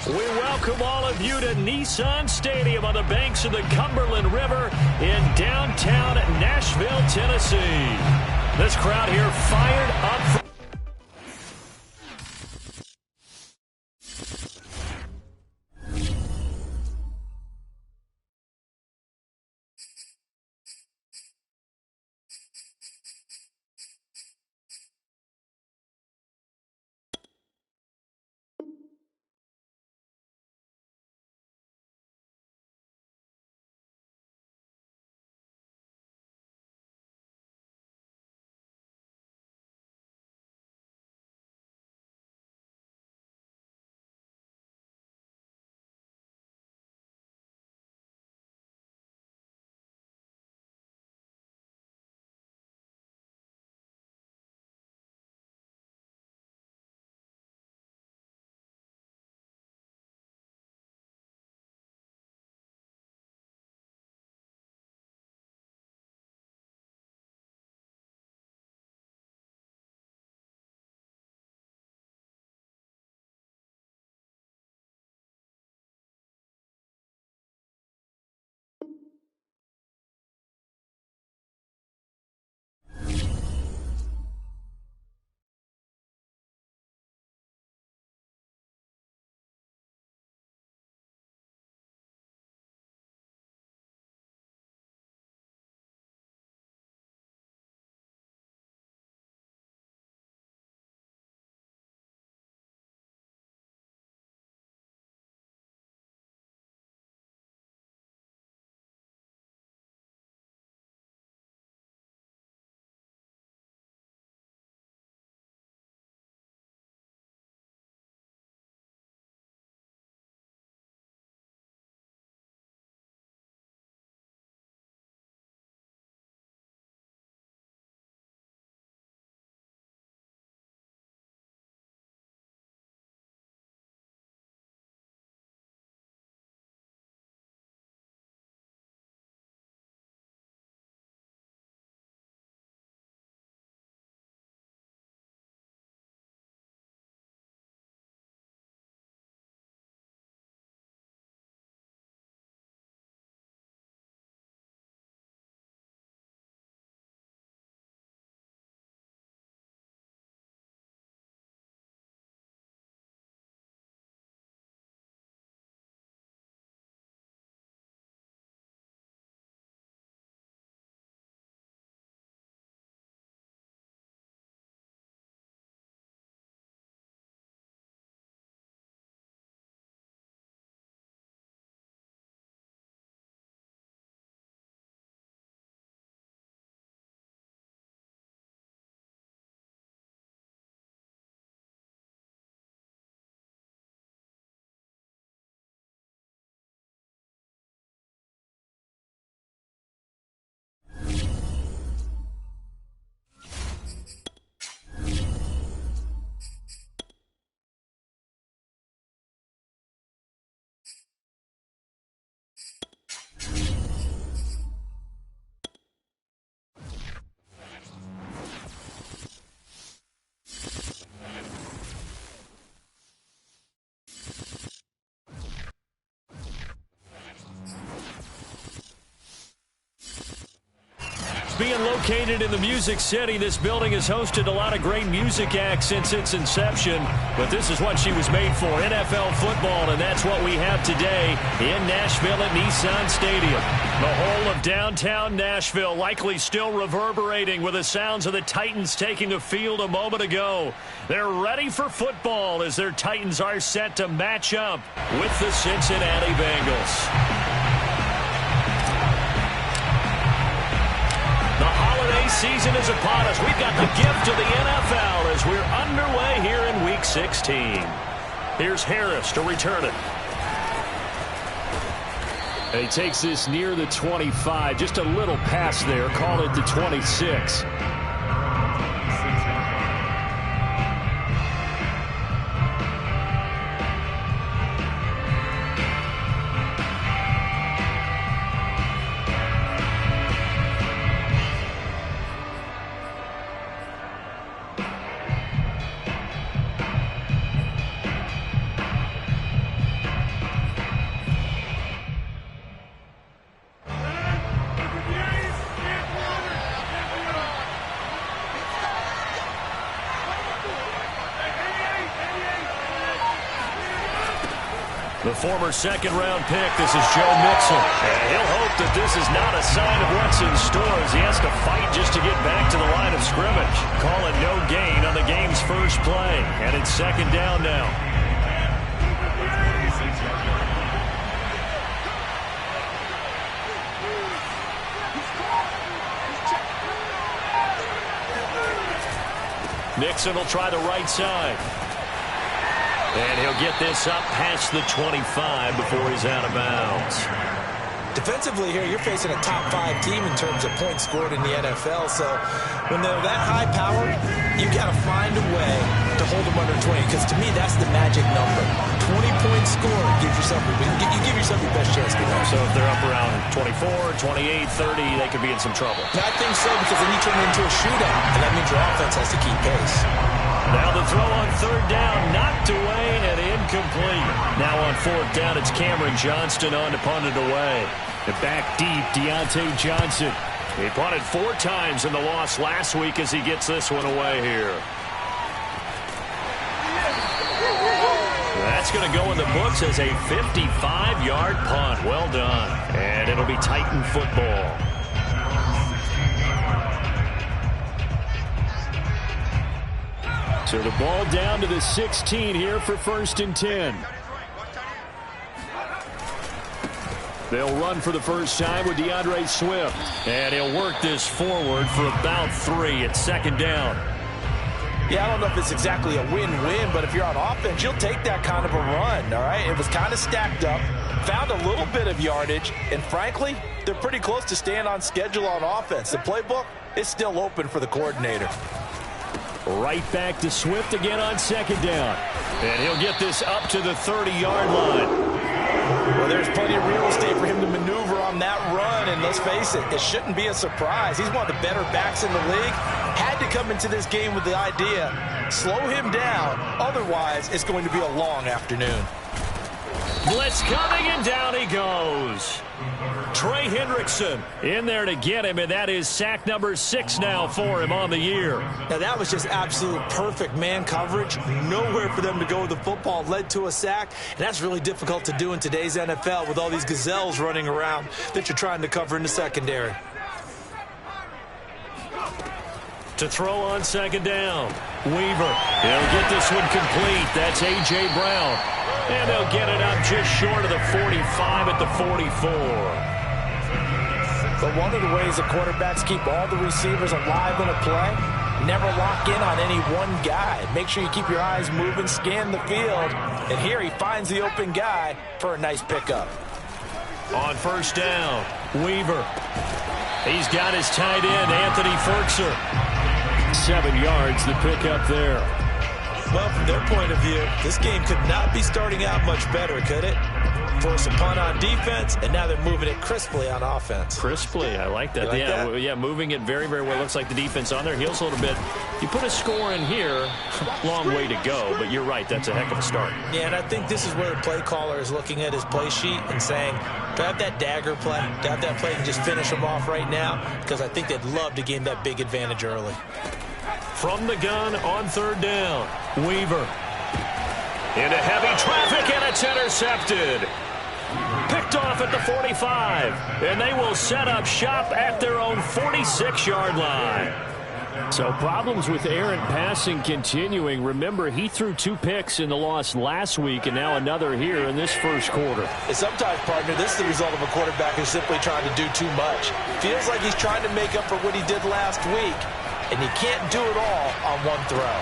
We welcome all of you to Nissan Stadium on the banks of the Cumberland River in downtown Nashville, Tennessee. This crowd here fired up. Being located in the Music City, this building has hosted a lot of great music acts since its inception, but this is what she was made for, NFL football, and that's what we have today in Nashville at Nissan Stadium. The whole of downtown Nashville likely still reverberating with the sounds of the Titans taking the field a moment ago. They're ready for football as their Titans are set to match up with the Cincinnati Bengals. Season is upon us. We've got the gift of the NFL as we're underway here in Week 16. Here's Harris to return it. And he takes this near the 25. Just a little pass there. Call it the 26. The former second-round pick, this is Joe Mixon. And he'll hope that this is not a sign of what's in store as he has to fight just to get back to the line of scrimmage. Call it no gain on the game's first play. And it's second down now. Mixon will try the right side. And he'll get this up past the 25 before he's out of bounds. Defensively here, you're facing a top 5 team in terms of points scored in the NFL. So when they're that high powered, you got to find a way to hold them under 20. Because to me, that's the magic number. 20 points scored gives yourself, you give yourself your best chance to win. So if they're up around 24, 28, 30, they could be in some trouble. I think so, because then you turn it into a shootout, and that means your offense has to keep pace. Now the throw on third down, knocked away and incomplete. Now on fourth down, it's Cameron Johnston on to punt it away. And back deep, Deontay Johnson. He punted 4 times in the loss last week as he gets this one away here. That's going to go in the books as a 55-yard punt. Well done. And it'll be Titan football. So the ball down to the 16 here for 1st and 10. They'll run for the first time with DeAndre Swift. And he'll work this forward for about 3 at second down. Yeah, I don't know if it's exactly a win-win, but if you're on offense, you'll take that kind of a run, all right? It was kind of stacked up, found a little bit of yardage, and frankly, they're pretty close to staying on schedule on offense. The playbook is still open for the coordinator. Right back to Swift again on second down. And he'll get this up to the 30-yard line. Well, there's plenty of real estate for him to maneuver on that run, and let's face it, it shouldn't be a surprise. He's one of the better backs in the league. Had to come into this game with the idea, slow him down, otherwise it's going to be a long afternoon. Blitz coming, and down he goes. Trey Hendrickson in there to get him, and that is sack number 6 now for him on the year. Now, that was just absolute perfect man coverage. Nowhere for them to go with the football. Led to a sack, and that's really difficult to do in today's NFL with all these gazelles running around that you're trying to cover in the secondary. To throw on second down, Weaver. He'll get this one complete. That's A.J. Brown. And they'll get it up just short of the 45 at the 44. But one of the ways that quarterbacks keep all the receivers alive in a play, never lock in on any one guy. Make sure you keep your eyes moving, scan the field. And here he finds the open guy for a nice pickup. On first down, Weaver. He's got his tight end, Anthony Ferkser. 7 yards, the pickup there. Well, from their point of view, this game could not be starting out much better, could it? Force a punt on defense, and now they're moving it crisply on offense. Crisply, I like that. Yeah, moving it very, very well. Looks like the defense on their heels a little bit. You put a score in here, long way to go, but you're right, that's a heck of a start. Yeah, and I think this is where the play caller is looking at his play sheet and saying, do I have that dagger play? Do I have that play and just finish them off right now? Because I think they'd love to gain that big advantage early. From the gun on third down, Weaver. Into heavy traffic, and it's intercepted. Picked off at the 45, and they will set up shop at their own 46-yard line. So problems with errant passing continuing. Remember, he threw 2 picks in the loss last week, and now another here in this first quarter. And sometimes, partner, this is the result of a quarterback who's simply trying to do too much. Feels like he's trying to make up for what he did last week, and he can't do it all on one throw.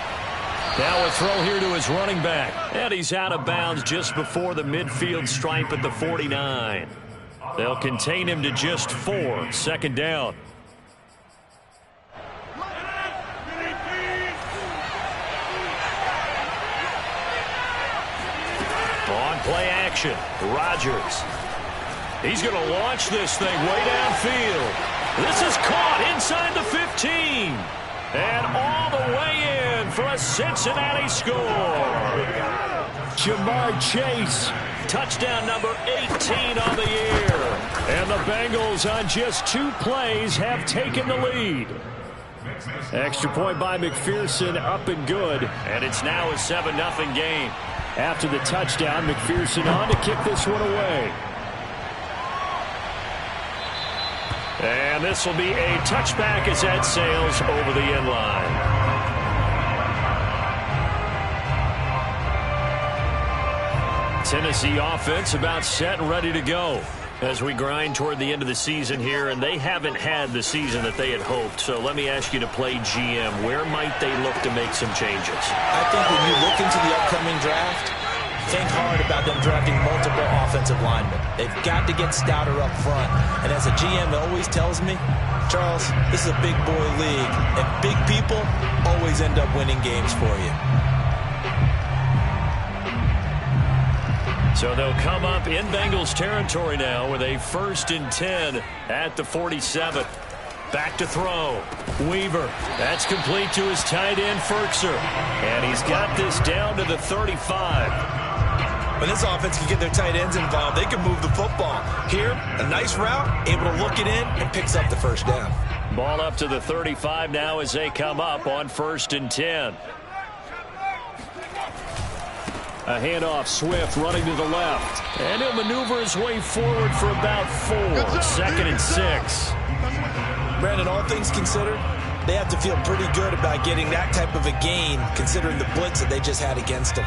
Now a throw here to his running back. And he's out of bounds just before the midfield stripe at the 49. They'll contain him to just 4. Second down. On play action, Rodgers. He's going to launch this thing way downfield. This is caught inside the 15. And all the way in for a Cincinnati score. Jamar Chase, touchdown number 18 on the year. And the Bengals on just 2 plays have taken the lead. Extra point by McPherson, up and good. And it's now a 7-0 game. After the touchdown, McPherson on to kick this one away. And this will be a touchback as that sails over the end line. Tennessee offense about set and ready to go as we grind toward the end of the season here, and they haven't had the season that they had hoped. So let me ask you to play GM. Where might they look to make some changes? I think when you look into the upcoming draft, think hard about them drafting multiple offensive linemen. They've got to get stouter up front. And as a GM that always tells me, Charles, this is a big boy league, and big people always end up winning games for you. So they'll come up in Bengals territory now with a 1st and 10 at the 47. Back to throw. Weaver. That's complete to his tight end, Ferkser. And he's got this down to the 35. When this offense can get their tight ends involved, they can move the football. Here, a nice route, able to look it in, and picks up the first down. Ball up to the 35 now as they come up on 1st and 10. A handoff, Swift running to the left. And he'll maneuver his way forward for about 4. 2nd and 6. Brandon, all things considered, they have to feel pretty good about getting that type of a gain, considering the blitz that they just had against them.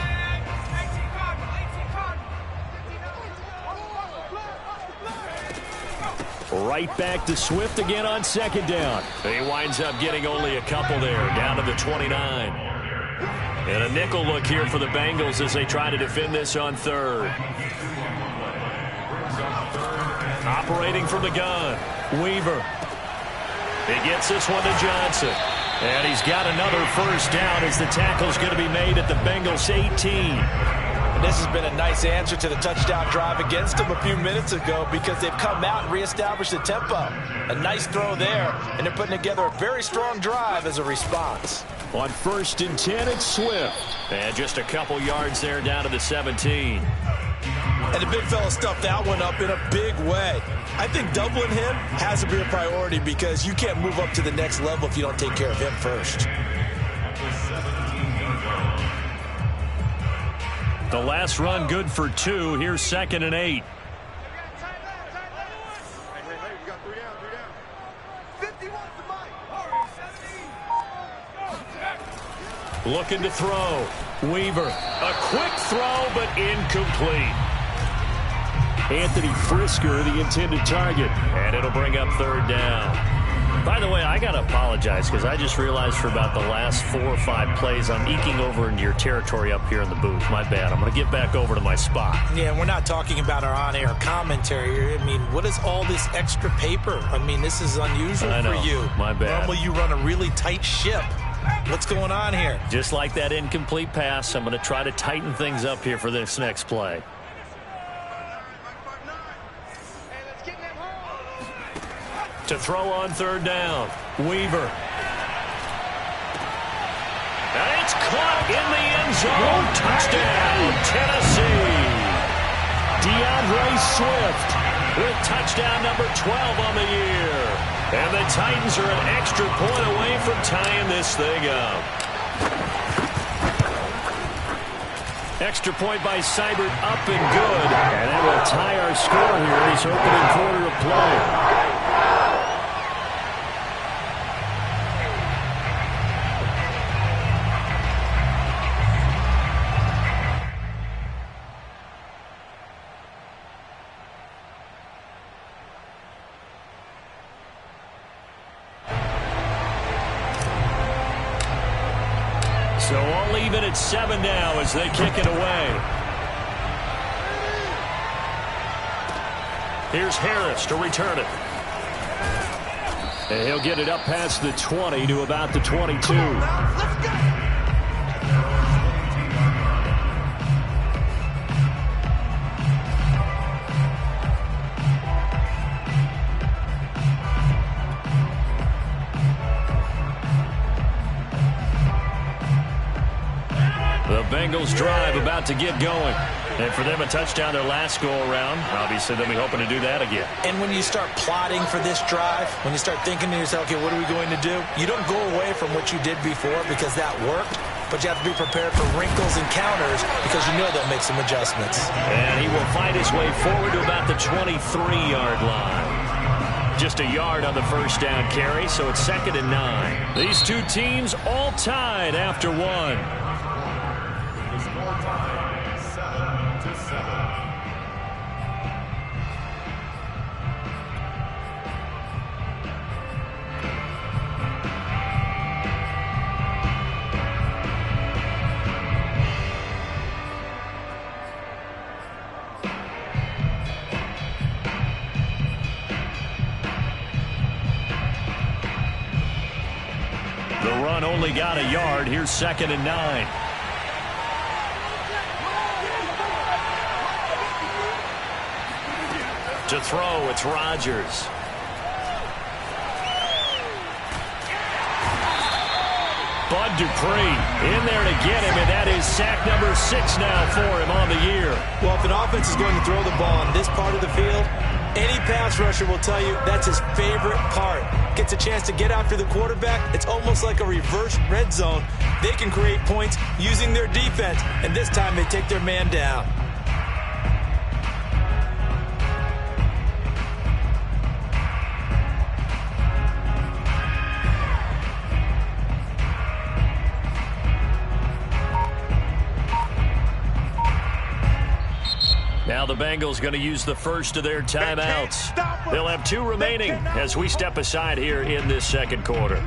Right back to Swift again on 2nd down. He winds up getting only a couple there, down to the 29. And a nickel look here for the Bengals as they try to defend this on 3rd. Operating from the gun, Weaver. He gets this one to Johnson. And he's got another first down as the tackle's going to be made at the Bengals 18. And this has been a nice answer to the touchdown drive against them a few minutes ago because they've come out and reestablished the tempo. A nice throw there, and they're putting together a very strong drive as a response. On 1st and 10, it's Swift. And just a couple yards there down to the 17. And the big fella stuffed that one up in a big way. I think doubling him has to be a priority because you can't move up to the next level if you don't take care of him first. The last run good for 2. Here's 2nd and 8. Looking to throw. Weaver. A quick throw, but incomplete. Anthony Frisker, the intended target. And it'll bring up 3rd down. By the way, I got to apologize because I just realized for about the last 4 or 5 plays, I'm eking over into your territory up here in the booth. My bad. I'm going to get back over to my spot. Yeah, we're not talking about our on-air commentary here. I mean, what is all this extra paper? I mean, this is unusual for you. My bad. Normally you run a really tight ship. What's going on here? Just like that incomplete pass, I'm going to try to tighten things up here for this next play. To throw on 3rd down, Weaver. And it's caught in the end zone. Touchdown, Tennessee. DeAndre Swift with touchdown number 12 on the year. And the Titans are an extra point away from tying this thing up. Extra point by Seibert up and good. And that will tie our score here. He's opening quarter of play. So all even at 7 now as they kick it away. Here's Harris to return it. And he'll get it up past the 20 to about the 22. The Bengals drive about to get going. And for them, a touchdown their last go-around. Obviously, they'll be hoping to do that again. And when you start plotting for this drive, when you start thinking to yourself, okay, what are we going to do? You don't go away from what you did before because that worked. but you have to be prepared for wrinkles and counters because you know they'll make some adjustments. And he will find his way forward to about the 23-yard line. Just a yard on the first down carry, so it's 2nd and 9. These two teams all tied after one. The score time, 7-7. The run only got a yard. Here's 2nd and 9. To throw, it's Rodgers. Bud Dupree in there to get him, and that is sack number 6 now for him on the year. Well, if an offense is going to throw the ball on this part of the field, any pass rusher will tell you that's his favorite part. Gets a chance to get after the quarterback. It's almost like a reverse red zone. They can create points using their defense, and this time they take their man down. Now the Bengals going to use the first of their timeouts. They'll have 2 remaining as we step aside here in this second quarter.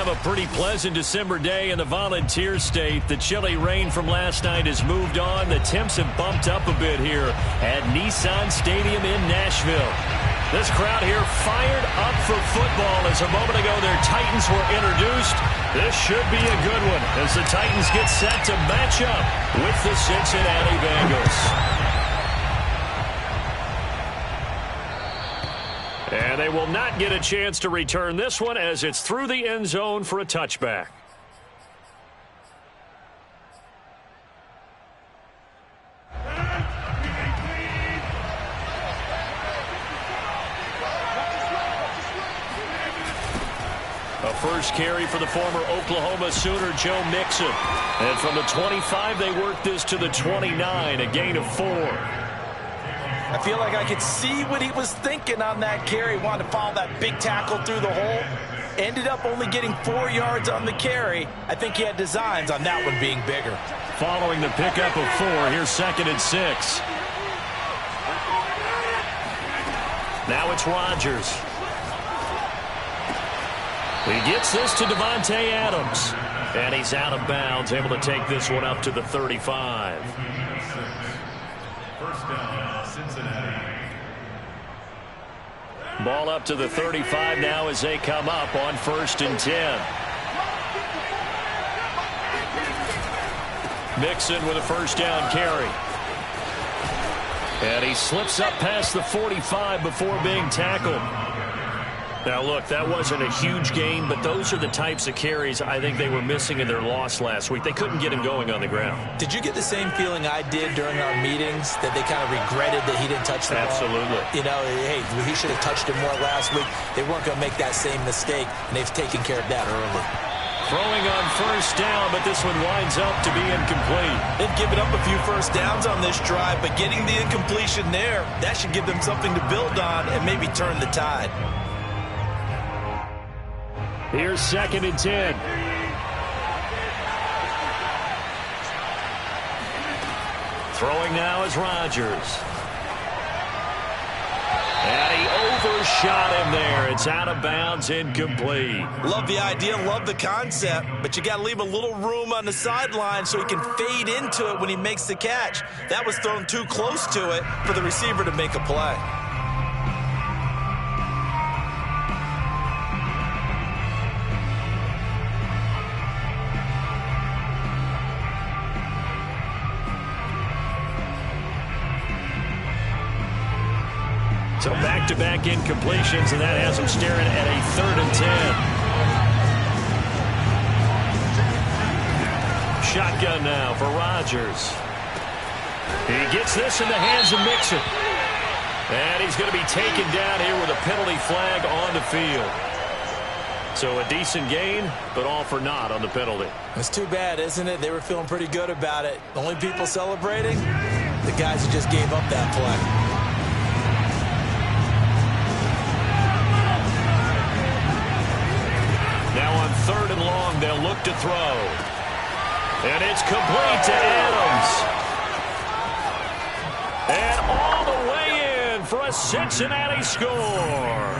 have a pretty pleasant December day in the Volunteer State. The chilly rain from last night has moved on. The temps have bumped up a bit here at Nissan Stadium in Nashville. This crowd here fired up for football as a moment ago their Titans were introduced. This should be a good one as the Titans get set to match up with the Cincinnati Bengals. And they will not get a chance to return this one as it's through the end zone for a touchback. A first carry for the former Oklahoma Sooner, Joe Mixon. And from the 25, they work this to the 29, a gain of 4. I feel like I could see what he was thinking on that carry. Wanted to follow that big tackle through the hole. Ended up only getting 4 yards on the carry. I think he had designs on that one being bigger. Following the pickup of 4, here's 2nd and 6. Now it's Rodgers. He gets this to Devontae Adams. And he's out of bounds, able to take this one up to the 35. First down, Cincinnati. Ball up to the 35 now as they come up on 1st and 10. Mixon with a first down carry. And he slips up past the 45 before being tackled. Now, look, that wasn't a huge gain, but those are the types of carries I think they were missing in their loss last week. They couldn't get him going on the ground. Did you get the same feeling I did during our meetings, that they kind of regretted that he didn't touch the ball? Absolutely. You know, hey, he should have touched him more last week. They weren't going to make that same mistake, and they've taken care of that early. Throwing on first down, but this one winds up to be incomplete. They've given up a few first downs on this drive, but getting the incompletion there, that should give them something to build on and maybe turn the tide. Here's 2nd and 10. Throwing now is Rodgers. And he overshot him there. It's out of bounds, incomplete. Love the idea, love the concept, but you got to leave a little room on the sideline so he can fade into it when he makes the catch. That was thrown too close to it for the receiver to make a play. So back-to-back incompletions, and that has him staring at a 3rd and 10. Shotgun now for Rodgers. He gets this in the hands of Mixon. And he's going to be taken down here with a penalty flag on the field. So a decent gain, but all for naught on the penalty. It's too bad, isn't it? They were feeling pretty good about it. The only people celebrating, the guys who just gave up that play. Now on 3rd and long, they'll look to throw. And it's complete to Adams. And all the way in for a Cincinnati score.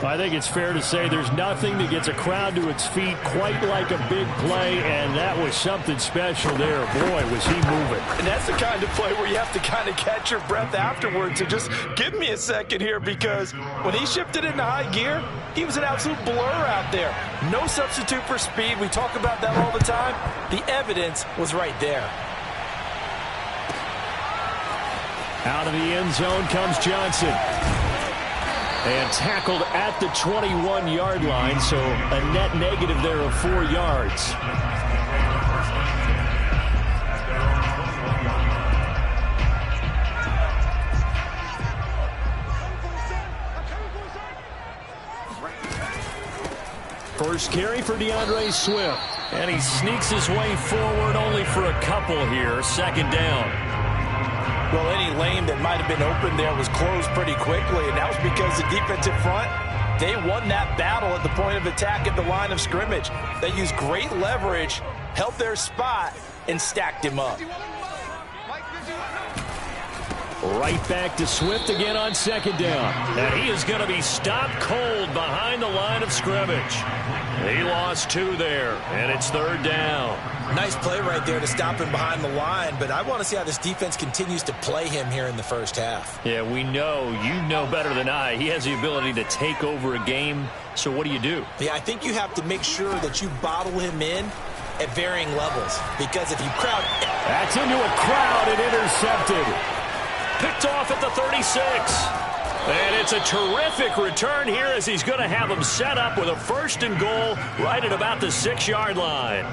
I think it's fair to say there's nothing that gets a crowd to its feet quite like a big play, and that was something special there. Boy, was he moving. And that's the kind of play where you have to kind of catch your breath afterwards and just give me a second here, because when he shifted into high gear, he was an absolute blur out there. No substitute for speed. We talk about that all the time. The evidence was right there. Out of the end zone comes Johnson. And tackled at the 21-yard line, so a net negative there of 4 yards. First carry for DeAndre Swift. And he sneaks his way forward only for a couple here. 2nd down. Well, any lane that might have been open there was closed pretty quickly, and that was because the defensive front, they won that battle at the point of attack at the line of scrimmage. They used great leverage, held their spot, and stacked him up. Right back to Swift again on second down. And he is going to be stopped cold behind the line of scrimmage. He lost 2 there, and it's third down. Nice play right there to stop him behind the line, but I want to see how this defense continues to play him here in the first half. Yeah, we know. You know better than I. He has the ability to take over a game, so what do you do? Yeah, I think you have to make sure that you bottle him in at varying levels, because if you crowd... That's into a crowd and intercepted. Picked off at the 36. And it's a terrific return here as he's going to have him set up with a 1st and goal right at about the 6-yard line.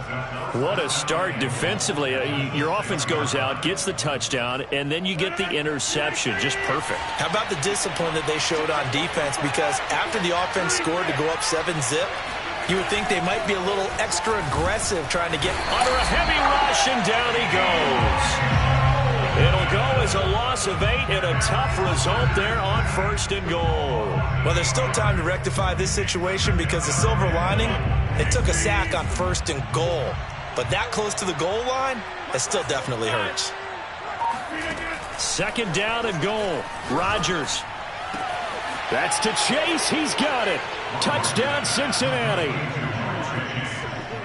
What a start defensively. Your offense goes out, gets the touchdown, and then you get the interception. Just perfect. How about the discipline that they showed on defense? Because after the offense scored to go up 7-zip, you would think they might be a little extra aggressive trying to get under a heavy rush, and down he goes. It'll go as a loss of 8 and a tough result there on 1st and goal. Well, there's still time to rectify this situation because the silver lining, they took a sack on 1st and goal. But that close to the goal line, it still definitely hurts. 2nd down and goal. Rodgers. That's to Chase. He's got it. Touchdown, Cincinnati.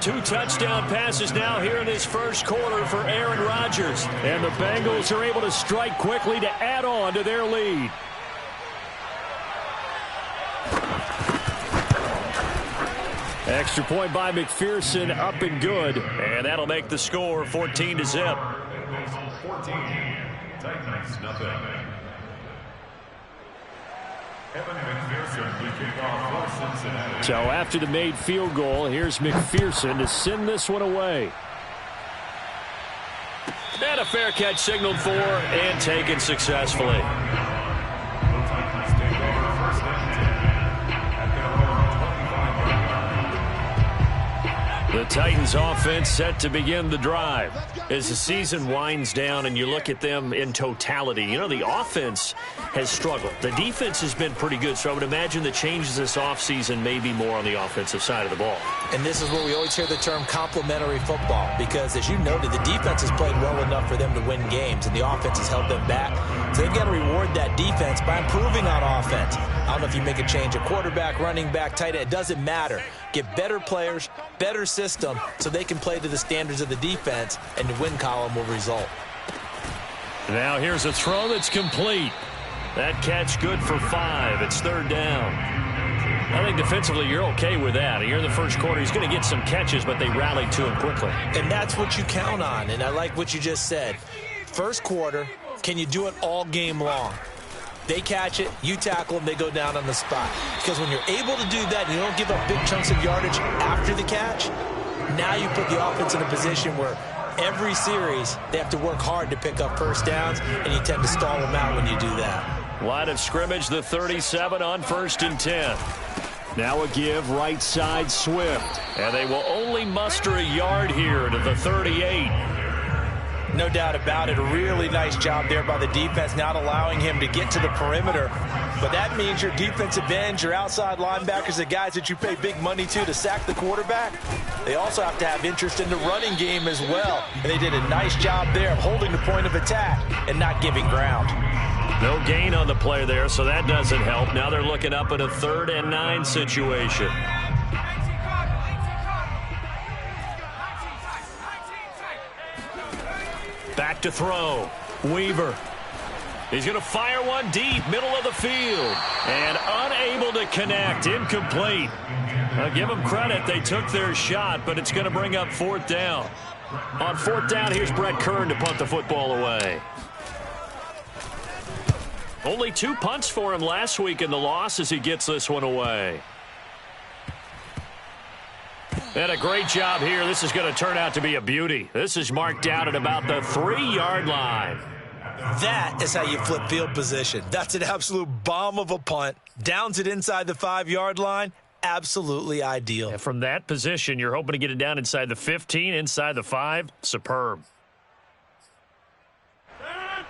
2 touchdown passes now here in this first quarter for Aaron Rodgers. And the Bengals are able to strike quickly to add on to their lead. Extra point by McPherson, up and good. And that'll make the score 14-zip. 14, Titans, nothing. So after the made field goal, here's McPherson to send this one away. And a fair catch signaled for and taken successfully. The Titans offense set to begin the drive. As the season winds down and you look at them in totality, you know, the offense has struggled. The defense has been pretty good, so I would imagine the changes this offseason may be more on the offensive side of the ball. And this is where we always hear the term complementary football, because as you noted, the defense has played well enough for them to win games, and the offense has held them back. So they've got to reward that defense by improving on offense. I don't know if you make a change at quarterback, running back, tight end. It doesn't matter. Get better players, better system, so they can play to the standards of the defense, and the win column will result. Now here's a throw that's complete. That catch good for 5. It's 3rd down. I think defensively you're okay with that. Here in the first quarter, he's going to get some catches, but they rallied to him quickly. And that's what you count on, and I like what you just said. First quarter, can you do it all game long? They catch it, you tackle them, they go down on the spot. Because when you're able to do that and you don't give up big chunks of yardage after the catch, now you put the offense in a position where every series they have to work hard to pick up first downs, and you tend to stall them out when you do that. Line of scrimmage, the 37 on 1st and 10. Now a give right side Swift. And they will only muster a yard here to the 38. No doubt about it. A really nice job there by the defense, not allowing him to get to the perimeter. But that means your defensive ends, your outside linebackers, the guys that you pay big money to sack the quarterback, they also have to have interest in the running game as well. And they did a nice job there of holding the point of attack and not giving ground. No gain on the play there, so that doesn't help. Now they're looking up at a 3rd and 9 situation. Back to throw. Weaver. He's going to fire one deep, middle of the field. And unable to connect. Incomplete. I'll give them credit. They took their shot, but it's going to bring up 4th down. On 4th down, here's Brett Kern to punt the football away. Only 2 punts for him last week in the loss as he gets this one away. And a great job here. This is going to turn out to be a beauty. This is marked down at about the 3-yard line. That is how you flip field position. That's an absolute bomb of a punt. Downs it inside the 5-yard line. Absolutely ideal. And from that position, you're hoping to get it down inside the 15, inside the 5. Superb.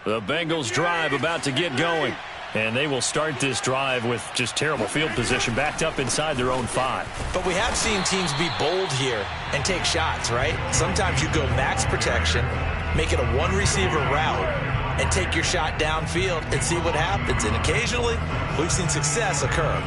The Bengals drive about to get going. And they will start this drive with just terrible field position, backed up inside their own 5. But we have seen teams be bold here and take shots, right? Sometimes you go max protection, make it a one-receiver route, and take your shot downfield and see what happens. And occasionally, we've seen success occur.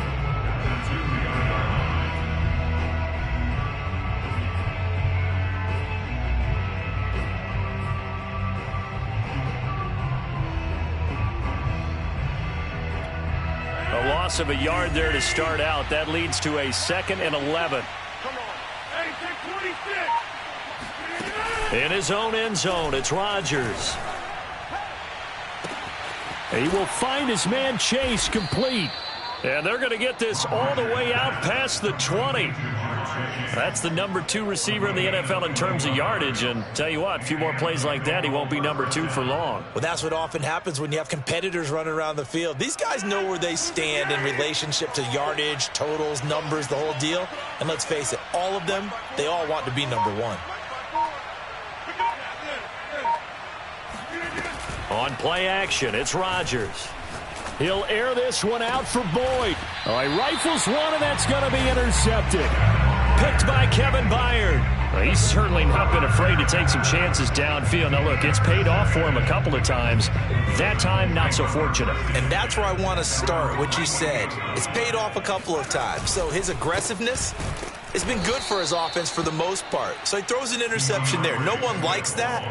A loss of a yard there to start out. That leads to a 2nd and 11. In his own end zone, it's Rodgers. He will find his man Chase complete. And they're going to get this all the way out past the 20. That's the number 2 receiver in the NFL in terms of yardage. And tell you what, a few more plays like that, he won't be number 2 for long. Well, that's what often happens when you have competitors running around the field. These guys know where they stand in relationship to yardage, totals, numbers, the whole deal. And let's face it, all of them, they all want to be number 1. On play action, it's Rodgers. He'll air this one out for Boyd. Oh, he rifles one, and that's going to be intercepted. Picked by Kevin Byard. Well, he's certainly not been afraid to take some chances downfield. Now, look, it's paid off for him a couple of times. That time, not so fortunate. And that's where I want to start, what you said. It's paid off a couple of times. So his aggressiveness has been good for his offense for the most part. So he throws an interception there. No one likes that,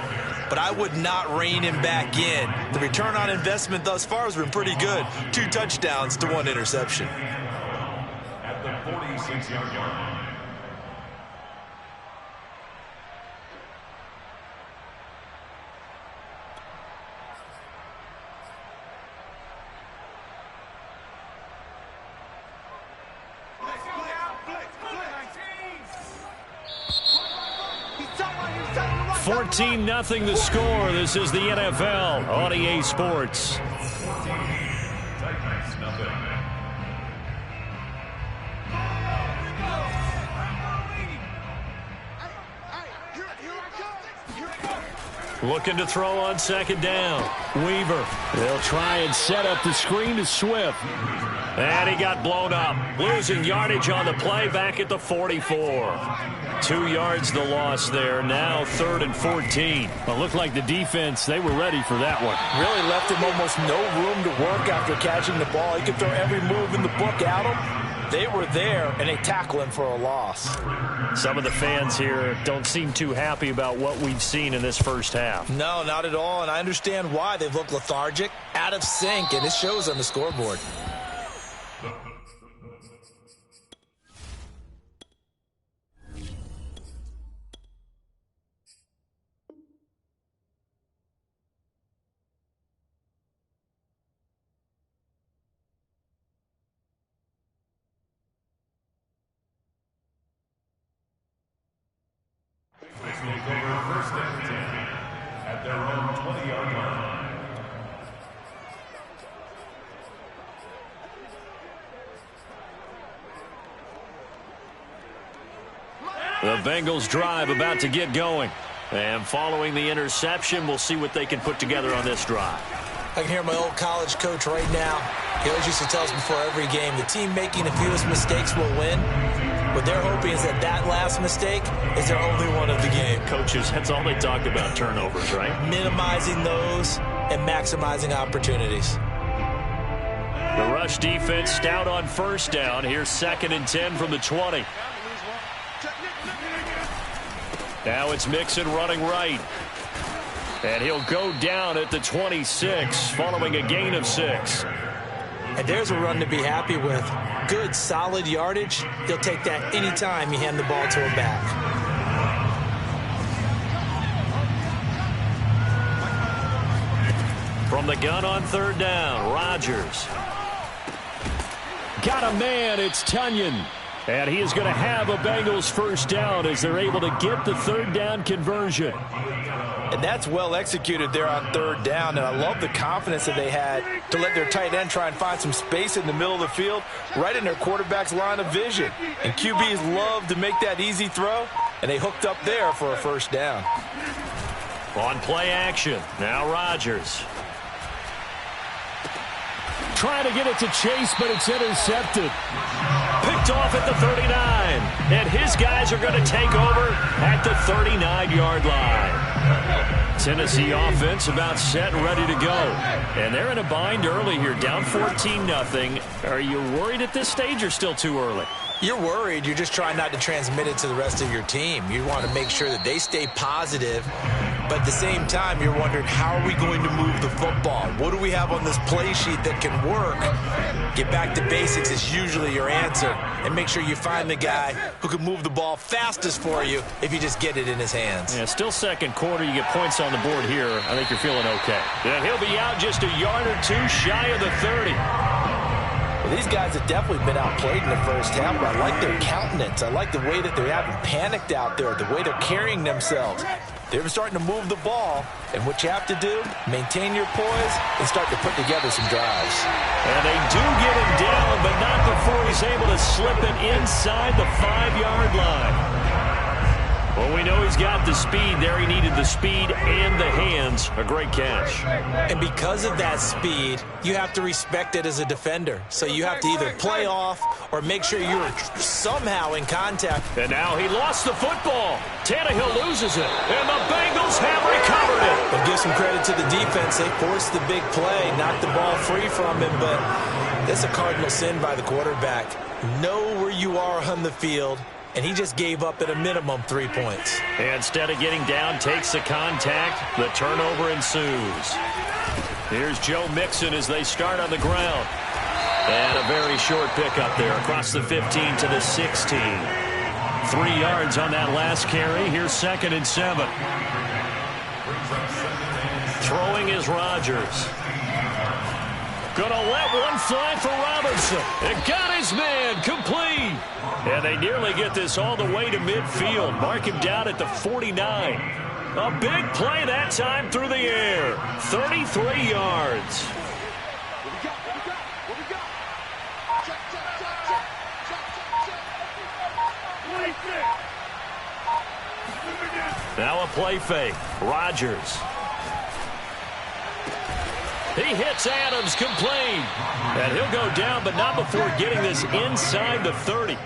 but I would not rein him back in. The return on investment thus far has been pretty good. 2 touchdowns to 1 interception. At the 46-yard line. $14-0 the score. This is the NFL on EA Sports. Titans, nothing. Looking to throw on 2nd down. Weaver. They'll try and set up the screen to Swift. And he got blown up. Losing yardage on the play back at the 44. 2 yards the loss there. Now 3rd and 14. Well, looked like the defense, they were ready for that one. Really left him almost no room to work after catching the ball. He could throw every move in the book at him. They were there, and they tackle him for a loss. Some of the fans here don't seem too happy about what we've seen in this first half. No, not at all, and I understand why. They've looked lethargic, out of sync, and it shows on the scoreboard. This will go over 1st and 10 at their own 20-yard line. The Bengals drive about to get going. And following the interception, we'll see what they can put together on this drive. I can hear my old college coach right now. He always used to tell us before every game, the team making the fewest mistakes will win. What they're hoping is that last mistake is their only one of the game. Coaches, that's all they talk about, turnovers, right? Minimizing those and maximizing opportunities. The rush defense stout on 1st down. Here's 2nd and 10 from the 20. Now it's Mixon running right. And he'll go down at the 26 following a gain of 6. And there's a run to be happy with. Good, solid yardage. He'll take that anytime you hand the ball to him back. From the gun on 3rd down, Rodgers. Got a man, it's Tunyon. And he is going to have a Bengals 1st down as they're able to get the 3rd down conversion. And that's well executed there on 3rd down. And I love the confidence that they had to let their tight end try and find some space in the middle of the field, right in their quarterback's line of vision. And QBs love to make that easy throw, and they hooked up there for a 1st down. On play action, now Rodgers. Trying to get it to Chase, but it's intercepted. Picked off at the 39. And his guys are going to take over at the 39-yard line. Tennessee offense about set and ready to go. And they're in a bind early here, down 14-0. Are you worried at this stage or still too early? You're worried. You're just trying not to transmit it to the rest of your team. You want to make sure that they stay positive. But at the same time, you're wondering, how are we going to move the football? What do we have on this play sheet that can work? Get back to basics is usually your answer. And make sure you find the guy who can move the ball fastest for you if you just get it in his hands. Yeah, still second quarter. You get points on the board here. I think you're feeling okay. And he'll be out just a yard or two shy of the 30. Well, these guys have definitely been outplayed in the first half, but I like their countenance. I like the way that they haven't panicked out there, the way they're carrying themselves. They're starting to move the ball, and what you have to do, maintain your poise and start to put together some drives. And they do get him down, but not before he's able to slip it inside the 5-yard line. Well, we know he's got the speed there. He needed the speed and the hands. A great catch. And because of that speed, you have to respect it as a defender. So you have to either play off or make sure you're somehow in contact. And now he lost the football. Tannehill loses it. And the Bengals have recovered it. But give some credit to the defense. They forced the big play, knocked the ball free from him. But that's a cardinal sin by the quarterback. Know where you are on the field. And he just gave up at a minimum 3 points. And instead of getting down, takes the contact. The turnover ensues. Here's Joe Mixon as they start on the ground. And a very short pickup there across the 15 to the 16. 3 yards on that last carry. Here's 2nd and 7. Throwing is Rodgers. Gonna let one fly for Robinson. And got his man complete. And they nearly get this all the way to midfield. Mark him down at the 49. A big play that time through the air. 33 yards. Now a play fake. Rodgers. He hits Adams complete. And he'll go down, but not before getting this inside the 30.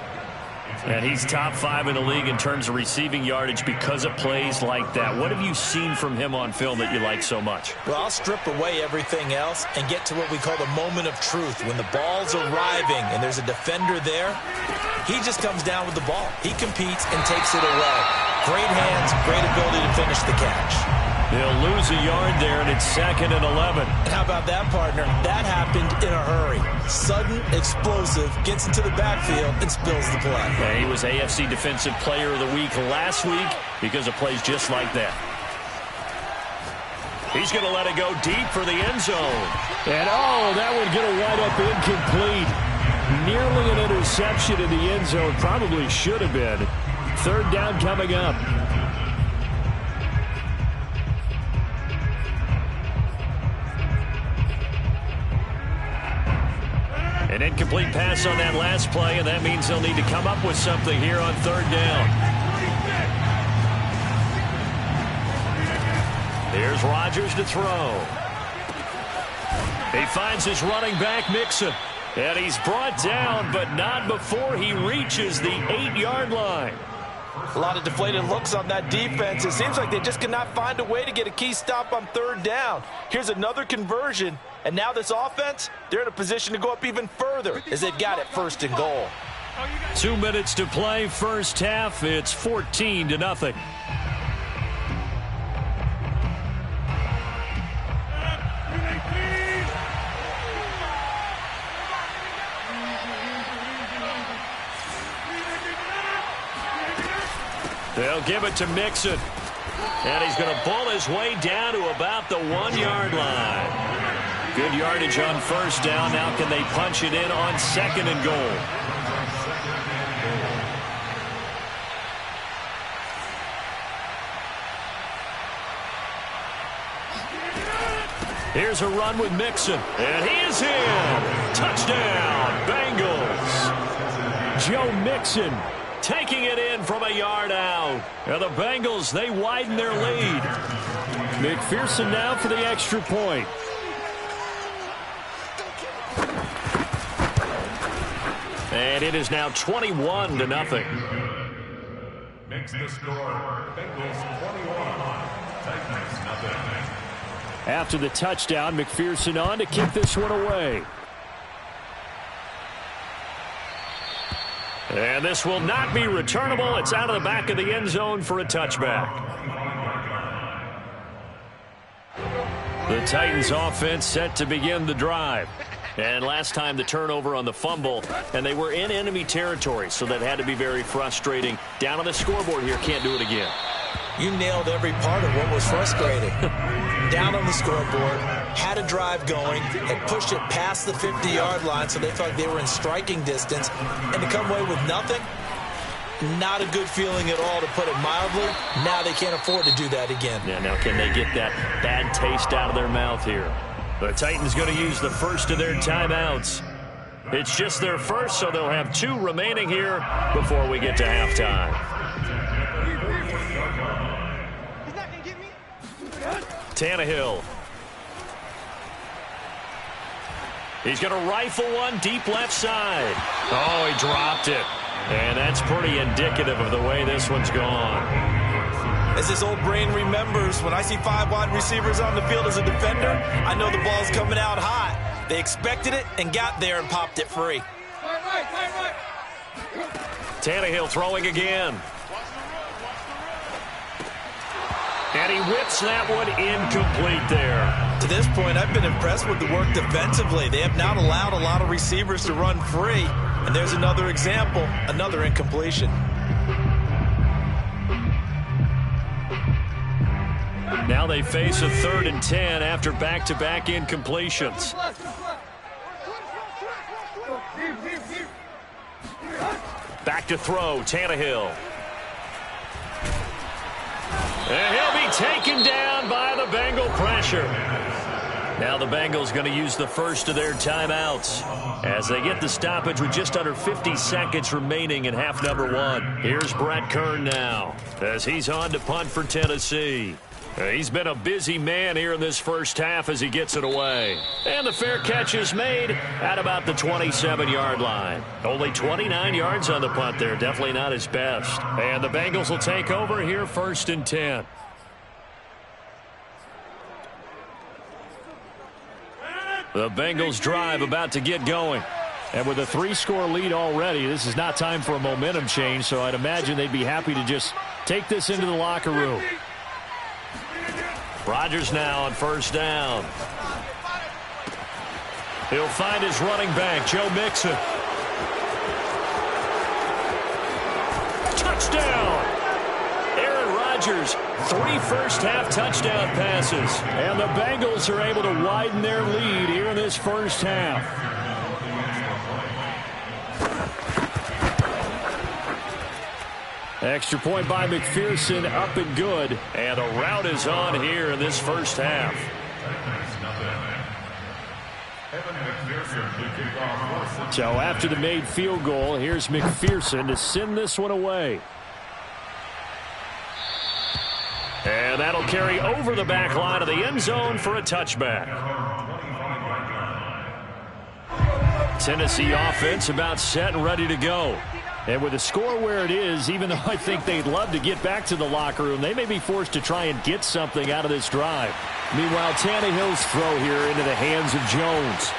And he's top 5 in the league in terms of receiving yardage because of plays like that. What have you seen from him on film that you like so much? Well, I'll strip away everything else and get to what we call the moment of truth. When the ball's arriving and there's a defender there, he just comes down with the ball. He competes and takes it away. Great hands, great ability to finish the catch. They'll lose a yard there, and it's 2nd and 11. And how about that, partner? That happened in a hurry. Sudden, explosive, gets into the backfield, and spills the play. And he was AFC Defensive Player of the Week last week because of plays just like that. He's going to let it go deep for the end zone. And, that would get a wide up incomplete. Nearly an interception in the end zone. Probably should have been. 3rd down coming up. An incomplete pass on that last play, and that means they'll need to come up with something here on 3rd down. Here's Rodgers to throw. He finds his running back, Mixon. And he's brought down, but not before he reaches the 8-yard line. A lot of deflated looks on that defense. It seems like they just cannot find a way to get a key stop on 3rd down. Here's another conversion, and now this offense, they're in a position to go up even further as they've got it 1st and goal. 2 minutes to play, first half. It's 14-0. They'll give it to Mixon. And he's going to pull his way down to about the 1-yard line. Good yardage on 1st down. Now can they punch it in on 2nd and goal? Here's a run with Mixon. And he is in. Touchdown, Bengals. Joe Mixon taking it in from a yard out. Now the Bengals, they widen their lead. McPherson now for the extra point. And it is now 21-0. Makes the score Bengals 21, After the touchdown, McPherson on to kick this one away. And this will not be returnable. It's out of the back of the end zone for a touchback. The Titans offense set to begin the drive. And last time the turnover on the fumble, and they were in enemy territory, so that had to be very frustrating. Down on the scoreboard here, can't do it again. You nailed every part of what was frustrating. Down on the scoreboard, had a drive going, had pushed it past the 50-yard line, so they felt like they were in striking distance, and to come away with nothing, not a good feeling at all, to put it mildly. Now they can't afford to do that again. Yeah, now can they get that bad taste out of their mouth here? The Titans going to use the first of their timeouts. It's just their first, so they'll have 2 remaining here before we get to halftime. Tannehill. He's going to rifle one deep left side. Oh, he dropped it. And that's pretty indicative of the way this one's gone. As his old brain remembers, when I see 5 wide receivers on the field as a defender, I know the ball's coming out hot. They expected it and got there and popped it free. Tannehill throwing again. And he whips that one incomplete there. To this point, I've been impressed with the work defensively. They have not allowed a lot of receivers to run free. And there's another example, another incompletion. Now they face a 3rd and 10 after back-to-back incompletions. Back to throw, Tannehill. And he'll be taken down by the Bengal pressure. Now the Bengals going to use the first of their timeouts as they get the stoppage with just under 50 seconds remaining in half number 1. Here's Brett Kern now as he's on to punt for Tennessee. He's been a busy man here in this first half as he gets it away. And the fair catch is made at about the 27-yard line. Only 29 yards on the punt there. Definitely not his best. And the Bengals will take over here 1st and 10. The Bengals drive about to get going. And with a 3-score lead already, this is not time for a momentum change, so I'd imagine they'd be happy to just take this into the locker room. Rodgers now on 1st down. He'll find his running back, Joe Mixon. Touchdown! Aaron Rodgers, 3 first-half touchdown passes. And the Bengals are able to widen their lead here in this first half. Extra point by McPherson, up and good. And the route is on here in this first half. So after the made field goal, here's McPherson to send this one away. And that'll carry over the back line of the end zone for a touchback. Tennessee offense about set and ready to go. And with the score where it is, even though I think they'd love to get back to the locker room, they may be forced to try and get something out of this drive. Meanwhile, Tannehill's throw here into the hands of Jones.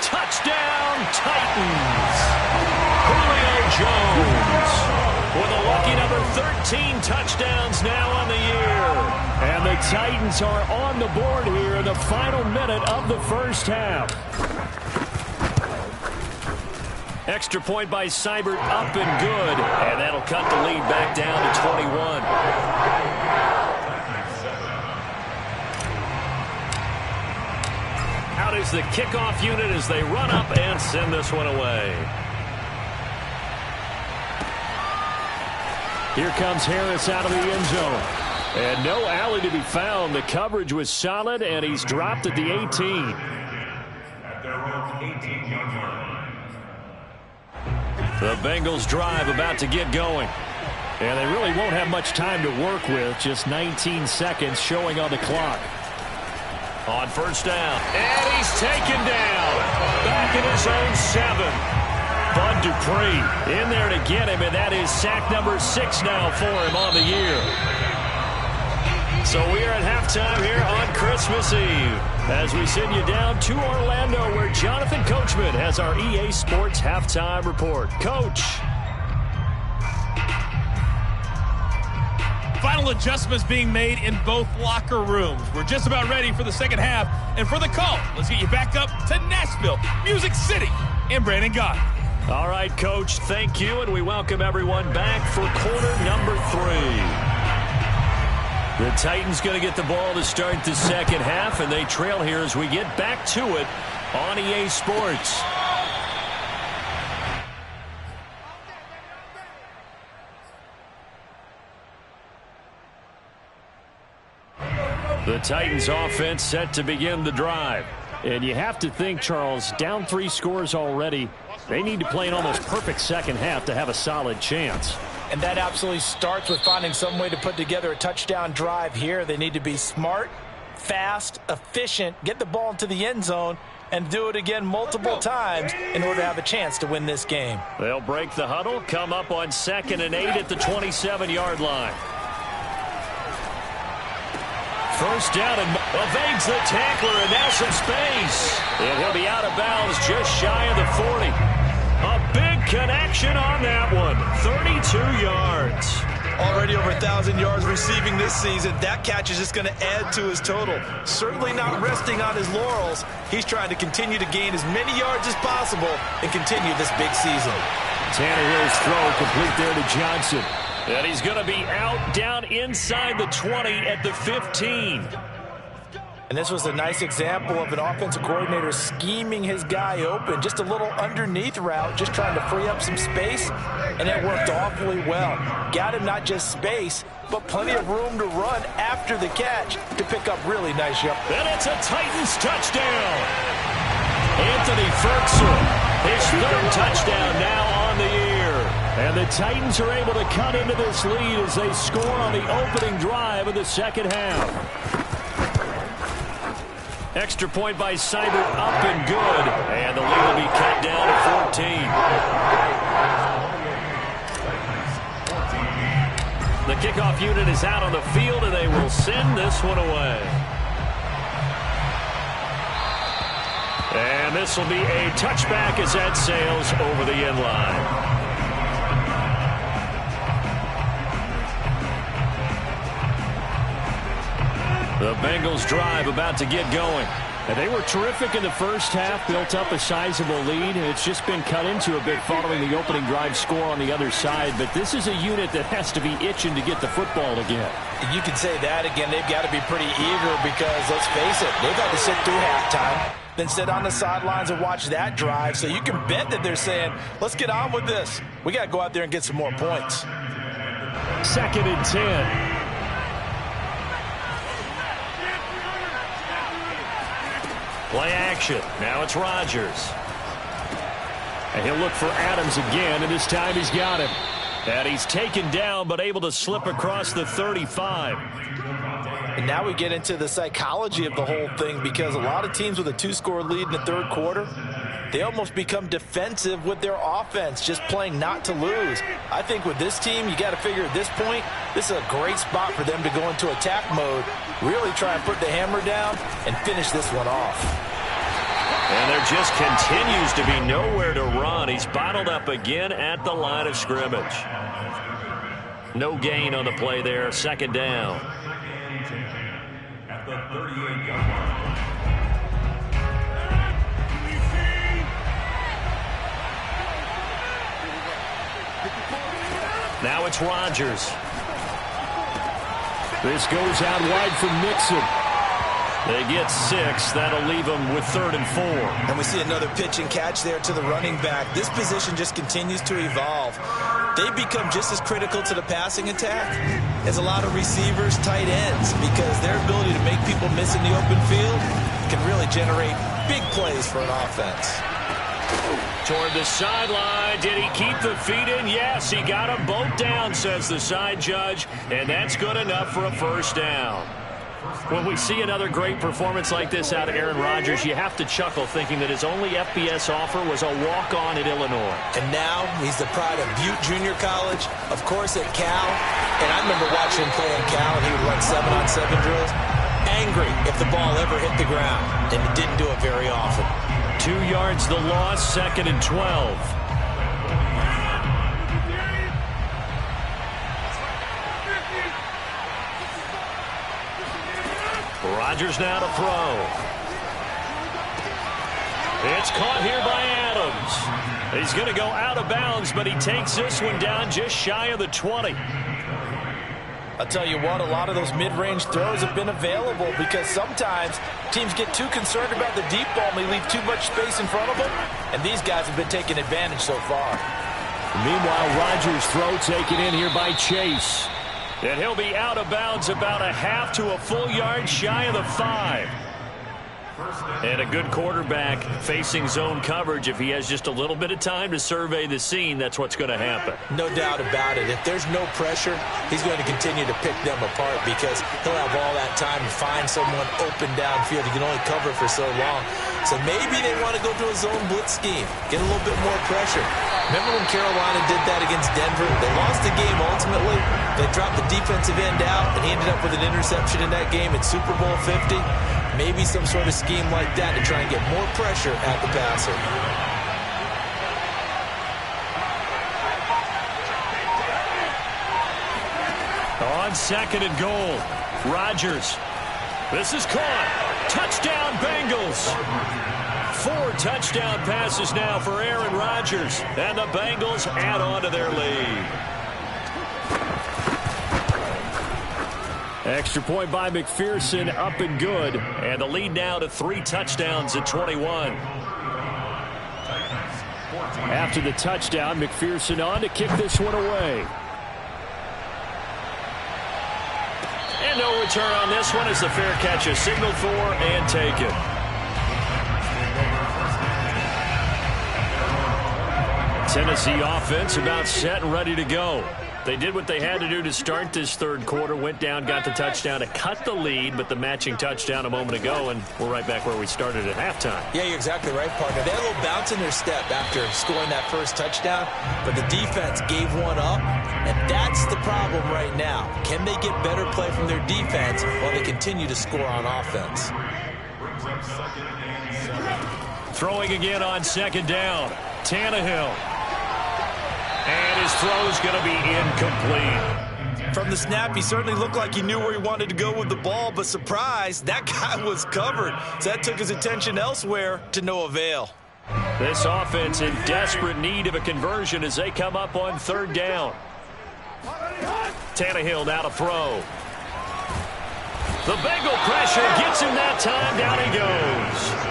Touchdown, Titans! Julio Jones with a lucky number 13 touchdowns now on the year. And the Titans are on the board here in the final minute of the first half. Extra point by Seibert, up and good. And that'll cut the lead back down to 21. Out is the kickoff unit as they run up and send this one away. Here comes Harris out of the end zone. And no alley to be found. The coverage was solid, and he's dropped at the 18. At their own 18-yard line. The Bengals drive about to get going. And they really won't have much time to work with. Just 19 seconds showing on the clock. On 1st down. And he's taken down. Back in his own 7. Bud Dupree in there to get him, and that is sack number 6 now for him on the year. So we are at halftime here on Christmas Eve as we send you down to Orlando where Jonathan Coachman has our EA Sports halftime report. Coach. Final adjustments being made in both locker rooms. We're just about ready for the second half. And for the call, let's get you back up to Nashville, Music City, and Brandon Gott. All right, Coach, thank you, and we welcome everyone back for quarter number 3. The Titans going to get the ball to start the second half, and they trail here as we get back to it on EA Sports. The Titans offense set to begin the drive. And you have to think, Charles, down 3 scores already. They need to play an almost perfect second half to have a solid chance. And that absolutely starts with finding some way to put together a touchdown drive here. They need to be smart, fast, efficient, get the ball into the end zone, and do it again multiple times in order to have a chance to win this game. They'll break the huddle, come up on 2nd and 8 at the 27-yard line. First down and evades the tackler, and now some space. And he'll be out of bounds just shy of the 40. A big connection on that one. 32 yards. Already over 1,000 yards receiving this season. That catch is just going to add to his total. Certainly not resting on his laurels. He's trying to continue to gain as many yards as possible and continue this big season. Tannehill's throw complete there to Johnson. And he's going to be out down inside the 20 at the 15. And this was a nice example of an offensive coordinator scheming his guy open. Just a little underneath route, just trying to free up some space, and it worked awfully well. Got him not just space, but plenty of room to run after the catch to pick up really nice yards. And it's a Titans touchdown. Anthony Ferguson, his 3rd touchdown now on the year. And the Titans are able to cut into this lead as they score on the opening drive of the second half. Extra point by Seibert up and good. And the lead will be cut down to 14. The kickoff unit is out on the field, and they will send this one away. And this will be a touchback as that sails over the end line. The Bengals drive about to get going. And they were terrific in the first half, built up a sizable lead. It's just been cut into a bit following the opening drive score on the other side. But this is a unit that has to be itching to get the football again. You can say that again. They've got to be pretty eager because, let's face it, they've had to sit through halftime, then sit on the sidelines and watch that drive. So you can bet that they're saying, let's get on with this. We got to go out there and get some more points. 2nd and 10. Play action. Now it's Rodgers. And he'll look for Adams again, and this time he's got him. And he's taken down, but able to slip across the 35. And now we get into the psychology of the whole thing, because a lot of teams with a 2-score lead in the 3rd quarter, they almost become defensive with their offense, just playing not to lose. I think with this team, you got to figure at this point, this is a great spot for them to go into attack mode, really try and put the hammer down and finish this one off. And there just continues to be nowhere to run. He's bottled up again at the line of scrimmage. No gain on the play there. 2nd down. At the 38-yard line. Now it's Rodgers. This goes out wide for Mixon. They get 6. That'll leave them with 3rd and 4. And we see another pitch and catch there to the running back. This position just continues to evolve. They become just as critical to the passing attack as a lot of receivers, tight ends, because their ability to make people miss in the open field can really generate big plays for an offense. Toward the sideline. Did he keep the feet in? Yes, he got them both down, says the side judge, and that's good enough for a 1st down. When we see another great performance like this out of Aaron Rodgers, you have to chuckle thinking that his only FBS offer was a walk-on at Illinois. And now he's the pride of Butte Junior College, of course at Cal. And I remember watching him play at Cal, and he would run 7-on-7 drills. Angry if the ball ever hit the ground, and he didn't do it very often. 2 yards the loss, 2nd and 12. Rodgers now to throw. It's caught here by Adams. He's going to go out of bounds, but he takes this one down just shy of the 20. I'll tell you what, a lot of those mid-range throws have been available because sometimes teams get too concerned about the deep ball and they leave too much space in front of them, and these guys have been taking advantage so far. Meanwhile, Rodgers' throw taken in here by Chase. And he'll be out of bounds about a half to a full yard shy of the 5. And a good quarterback facing zone coverage. If he has just a little bit of time to survey the scene, that's what's going to happen. No doubt about it. If there's no pressure, he's going to continue to pick them apart because he'll have all that time to find someone open downfield. He can only cover for so long. So maybe they want to go to a zone blitz scheme, get a little bit more pressure. Remember when Carolina did that against Denver? They lost the game ultimately. They dropped the defensive end out, and he ended up with an interception in that game in Super Bowl 50. Maybe some sort of scheme like that to try and get more pressure at the passer. On 2nd and goal, Rodgers. This is caught. Touchdown, Bengals. 4 touchdown passes now for Aaron Rodgers. And the Bengals add on to their lead. Extra point by McPherson, up and good. And the lead now to 3 touchdowns at 21. After the touchdown, McPherson on to kick this one away. And no return on this one as the fair catch is signaled for and taken. Tennessee offense about set and ready to go. They did what they had to do to start this third quarter, went down, got the touchdown to cut the lead, but the matching touchdown a moment ago, and we're right back where we started at halftime. Yeah, you're exactly right, partner. They had a little bounce in their step after scoring that first touchdown, but the defense gave one up, and that's the problem right now. Can they get better play from their defense while they continue to score on offense? Throwing again on 2nd down. Tannehill. And his throw's going to be incomplete. From the snap, he certainly looked like he knew where he wanted to go with the ball, but surprise, that guy was covered. So that took his attention elsewhere to no avail. This offense in desperate need of a conversion as they come up on 3rd down. Tannehill now to throw. The Bengal pressure gets him that time. Down he goes.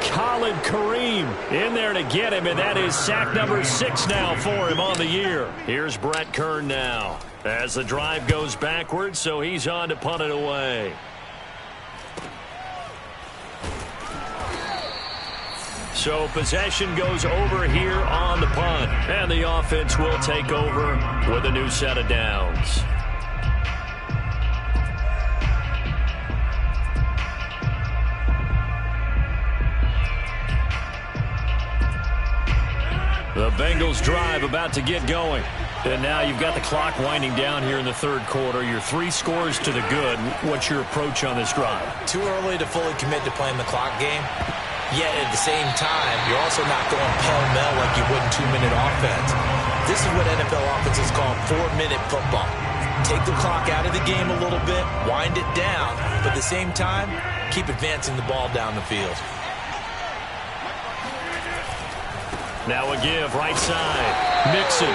Khalid Kareem in there to get him, and that is sack number 6 now for him on the year. Here's Brett Kern now as the drive goes backwards, so he's on to punt it away. So possession goes over here on the punt, and the offense will take over with a new set of downs. The Bengals drive about to get going. And now you've got the clock winding down here in the third quarter. Your 3 scores to the good. What's your approach on this drive? Too early to fully commit to playing the clock game. Yet at the same time, you're also not going pell-mell like you would in 2-minute offense. This is what NFL offenses call 4-minute football. Take the clock out of the game a little bit, wind it down, but at the same time, keep advancing the ball down the field. Now a give, right side. Mixon.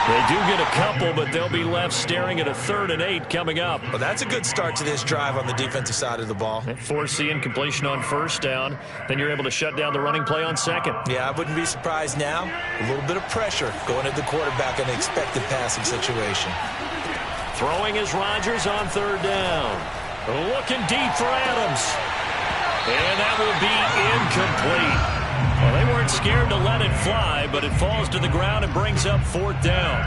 They do get a couple, but they'll be left staring at a 3rd and 8 coming up. Well, that's a good start to this drive on the defensive side of the ball. Force the incompletion on 1st down. Then you're able to shut down the running play on 2nd. Yeah, I wouldn't be surprised now. A little bit of pressure going at the quarterback in an expected passing situation. Throwing is Rodgers on 3rd down. Looking deep for Adams. And that will be incomplete. Well, they weren't scared to let it fly, but it falls to the ground and brings up 4th down.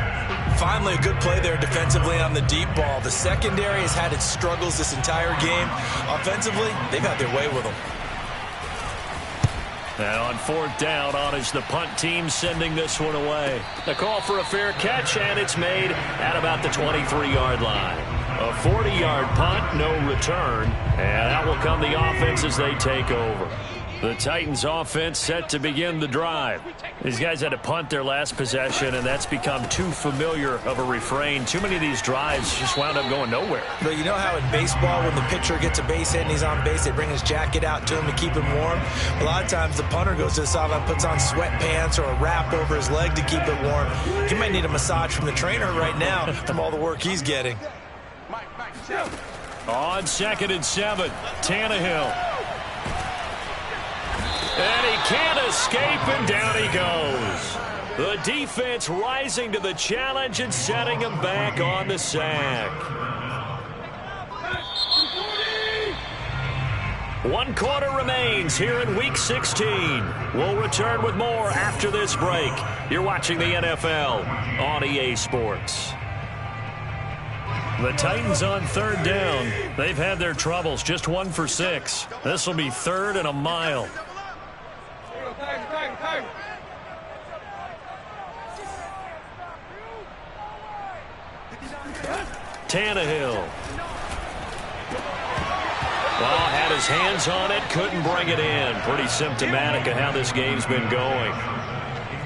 Finally, a good play there defensively on the deep ball. The secondary has had its struggles this entire game. Offensively, they've had their way with them. And on fourth down, on is the punt team sending this one away. The call for a fair catch, and it's made at about the 23-yard line. A 40-yard punt, no return, and out will come the offense as they take over. The Titans offense set to begin the drive. These guys had to punt their last possession, and that's become too familiar of a refrain. Too many of these drives just wound up going nowhere. But you know how in baseball, when the pitcher gets a base hit and he's on base, they bring his jacket out to him to keep him warm? A lot of times the punter goes to the sideline, puts on sweatpants or a wrap over his leg to keep it warm. He might need a massage from the trainer right now from all the work he's getting. On 2nd and 7, Tannehill. And he can't escape, and down he goes. The defense rising to the challenge and setting him back on the sack. 1 quarter remains here in Week 16. We'll return with more after this break. You're watching the NFL on EA Sports. The Titans on 3rd down. They've had their troubles, just 1 for 6. This will be 3rd and a mile. Tannehill. Well, had his hands on it, couldn't bring it in. Pretty symptomatic of how this game's been going.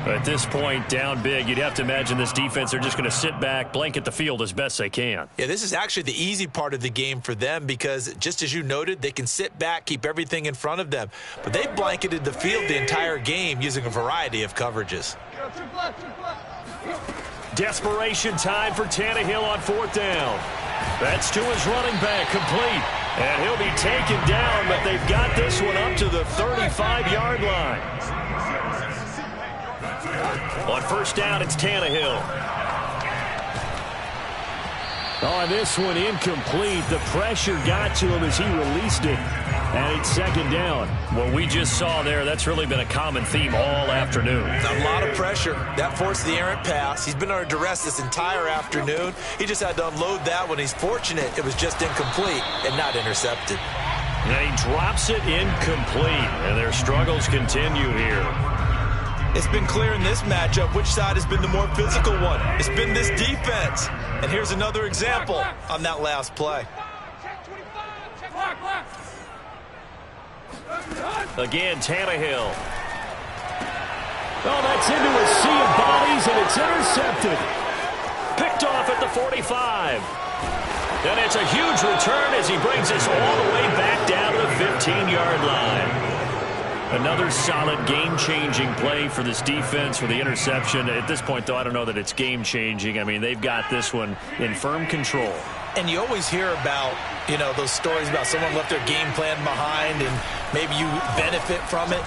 At this point, down big, you'd have to imagine this defense, they're just going to sit back, blanket the field as best they can. Yeah, this is actually the easy part of the game for them because, just as you noted, they can sit back, keep everything in front of them. But they've blanketed the field the entire game using a variety of coverages. Desperation time for Tannehill on 4th down. That's to his running back, complete. And he'll be taken down, but they've got this one up to the 35-yard line. On 1st down, it's Tannehill. Oh, this one incomplete. The pressure got to him as he released it. And it's 2nd down. What we just saw there, that's really been a common theme all afternoon. A lot of pressure. That forced the errant pass. He's been under duress this entire afternoon. He just had to unload that one. He's fortunate it was just incomplete and not intercepted. And he drops it incomplete. And their struggles continue here. It's been clear in this matchup which side has been the more physical one. It's been this defense. And here's another example on that last play. Again, Tannehill. Oh, that's into a sea of bodies, and it's intercepted. Picked off at the 45. And it's a huge return as he brings us all the way back down to the 15-yard line. Another solid game-changing play for this defense with the interception. At this point, though, I don't know that it's game-changing. I mean, they've got this one in firm control. And you always hear about, you know, those stories about someone left their game plan behind and maybe you benefit from it.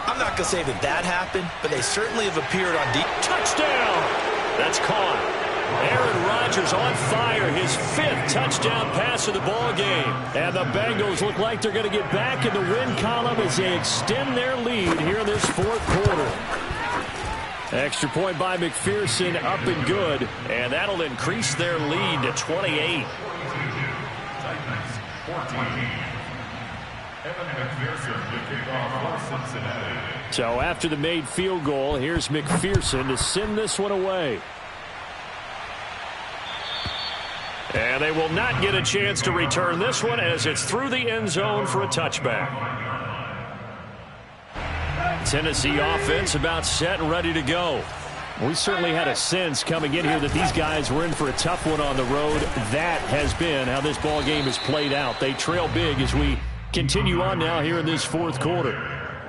I'm not going to say that that happened, but they certainly have appeared on deep. Touchdown! That's caught. Aaron Rodgers on fire, his 5th touchdown pass of the ball game. And the Bengals look like they're going to get back in the win column as they extend their lead here in this 4th quarter. Extra point by McPherson, up and good. And that'll increase their lead to 28. So after the made field goal, here's McPherson to send this one away. And they will not get a chance to return this one as it's through the end zone for a touchback. Tennessee offense about set and ready to go. We certainly had a sense coming in here that these guys were in for a tough one on the road. That has been how this ball game has played out. They trail big as we continue on now here in this 4th quarter.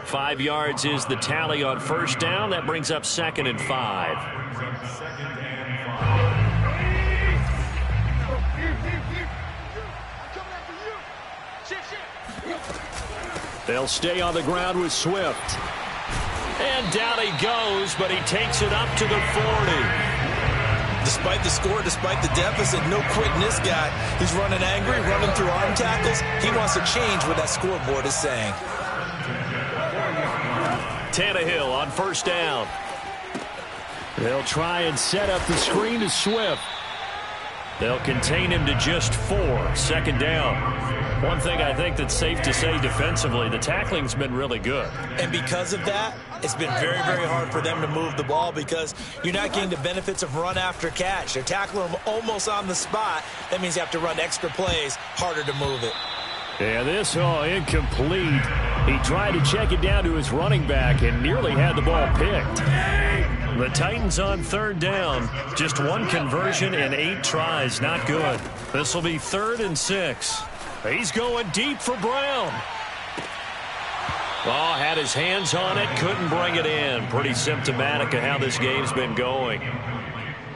5 yards is the tally on 1st down. That brings up 2nd and 5. They'll stay on the ground with Swift. And down he goes, but he takes it up to the 40. Despite the score, despite the deficit, no quitting this guy. He's running angry, running through arm tackles. He wants to change what that scoreboard is saying. Tannehill on 1st down. They'll try and set up the screen to Swift. They'll contain him to just 4. 2nd down. One thing I think that's safe to say defensively, the tackling's been really good. And because of that, it's been very, very hard for them to move the ball because you're not getting the benefits of run after catch. They're tackling them almost on the spot. That means you have to run extra plays, harder to move it. Yeah, this incomplete. He tried to check it down to his running back and nearly had the ball picked. The Titans on 3rd down. Just 1 conversion and 8 tries. Not good. This will be 3rd and 6. He's going deep for Brown. Oh, had his hands on it. Couldn't bring it in. Pretty symptomatic of how this game's been going.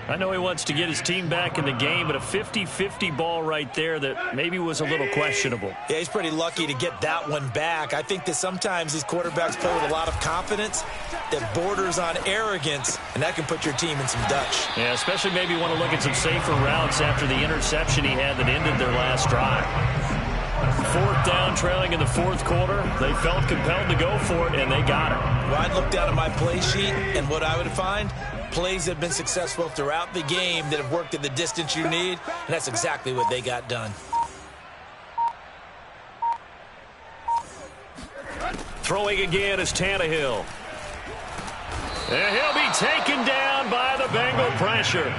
I know he wants to get his team back in the game, but a 50-50 ball right there that maybe was a little questionable. Yeah, he's pretty lucky to get that one back. I think that sometimes these quarterbacks play with a lot of confidence that borders on arrogance, and that can put your team in some Dutch. Yeah, especially maybe want to look at some safer routes after the interception he had that ended their last drive. 4th down, trailing in the 4th quarter. They felt compelled to go for it, and they got it. Well, I'd look down at my play sheet, and what I would find, plays that have been successful throughout the game that have worked at the distance you need, and that's exactly what they got done. Throwing again is Tannehill. And he'll be taken down by the Bengal pressure.